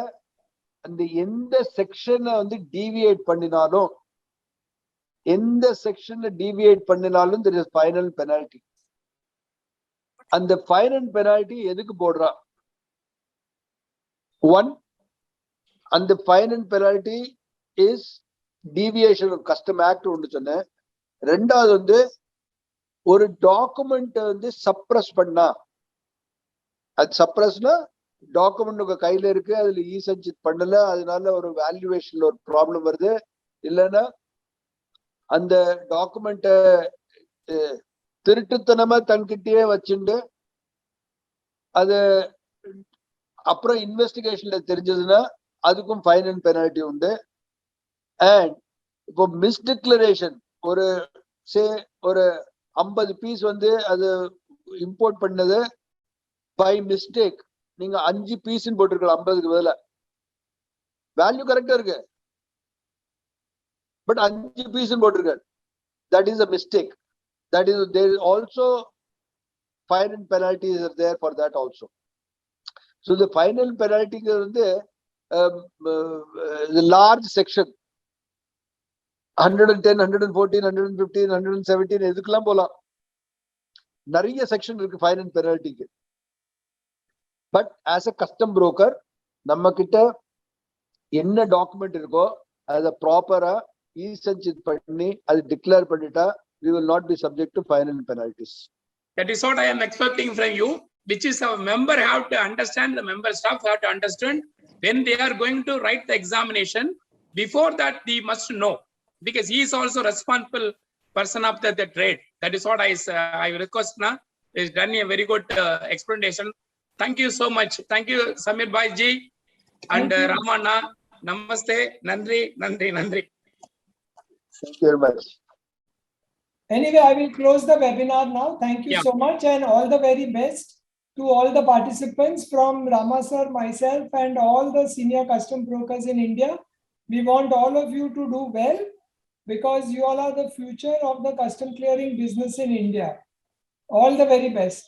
அந்த எந்த செக்ஷனை வந்து டீவியேட் பண்ணினாலும் there is final penalty. அந்த ஃபைன் அண்ட் பெனால்டி எதுக்கு போடுறா? One, and the fine and penalty is deviation of custom act ஒன்று சொன்னேன். ரெண்டாவது வந்து ஒரு டாக்குமெண்ட் வந்து சப்ரஸ் பண்ணா, அது சப்ரஸ்னா டாக்குமெண்ட் உங்க கையில இருக்கு, அதுல இ-சஞ்சித் பண்ணல, அதனால ஒரு வேல்யூவேஷன்ல ஒரு ப்ராப்ளம் வருது. இல்லைன்னா அந்த டாக்குமெண்ட திருட்டுத்தனமா தன்கிட்டயே வச்சுட்டு அது அப்புறம் இன்வெஸ்டிகேஷன்ல தெரிஞ்சதுன்னா அதுக்கும் ஃபைன் அண்ட் பெனால்டி உண்டு. அண்ட் இப்போ மிஸ்டிக்ளரேஷன், ஒரு 50 பீஸ் வந்து அது இம்போர்ட் பண்ணது பை மிஸ்டேக், நீங்க 5 பீஸ் போட்டிருக்கலாம் 50க்கு பதிலா, வேல்யூ கரெக்டா இருக்கு பட் 5 பீஸ் போட்டிருக்க, that is a mistake. That is, there is also fine and penalties are there for that also. So the fine and penalty is the large section 110, 114, 115, 117 எதுக்கெல்லாம் போலாம். நிறைய section இருக்கு fine and பெனால்டிக்கு. But as a custom broker நம்ம கிட்ட என்ன document இருக்கோ அதை ப்ராப்பரா இ-சஞ்சித் பண்ணி அது டிக்ளேர் பண்ணிட்டா we will not be subject to fine and penalties. That is what I am expecting from you, which is our member have to understand, the member staff have to understand when they are going to write the examination. Before that, they must know, because he is also responsible person of the trade. That is what I request now. Is done a very good explanation. Thank you so much. Thank you, Samir Bhai ji and Ramanna. Namaste. Nandri. Thank you very much. Anyway, I will close the webinar now. Thank you so much, and all the very best to all the participants from Rama sir, myself, and all the senior custom brokers in India. We want all of you to do well, because you all are the future of the custom clearing business in India. All the very best.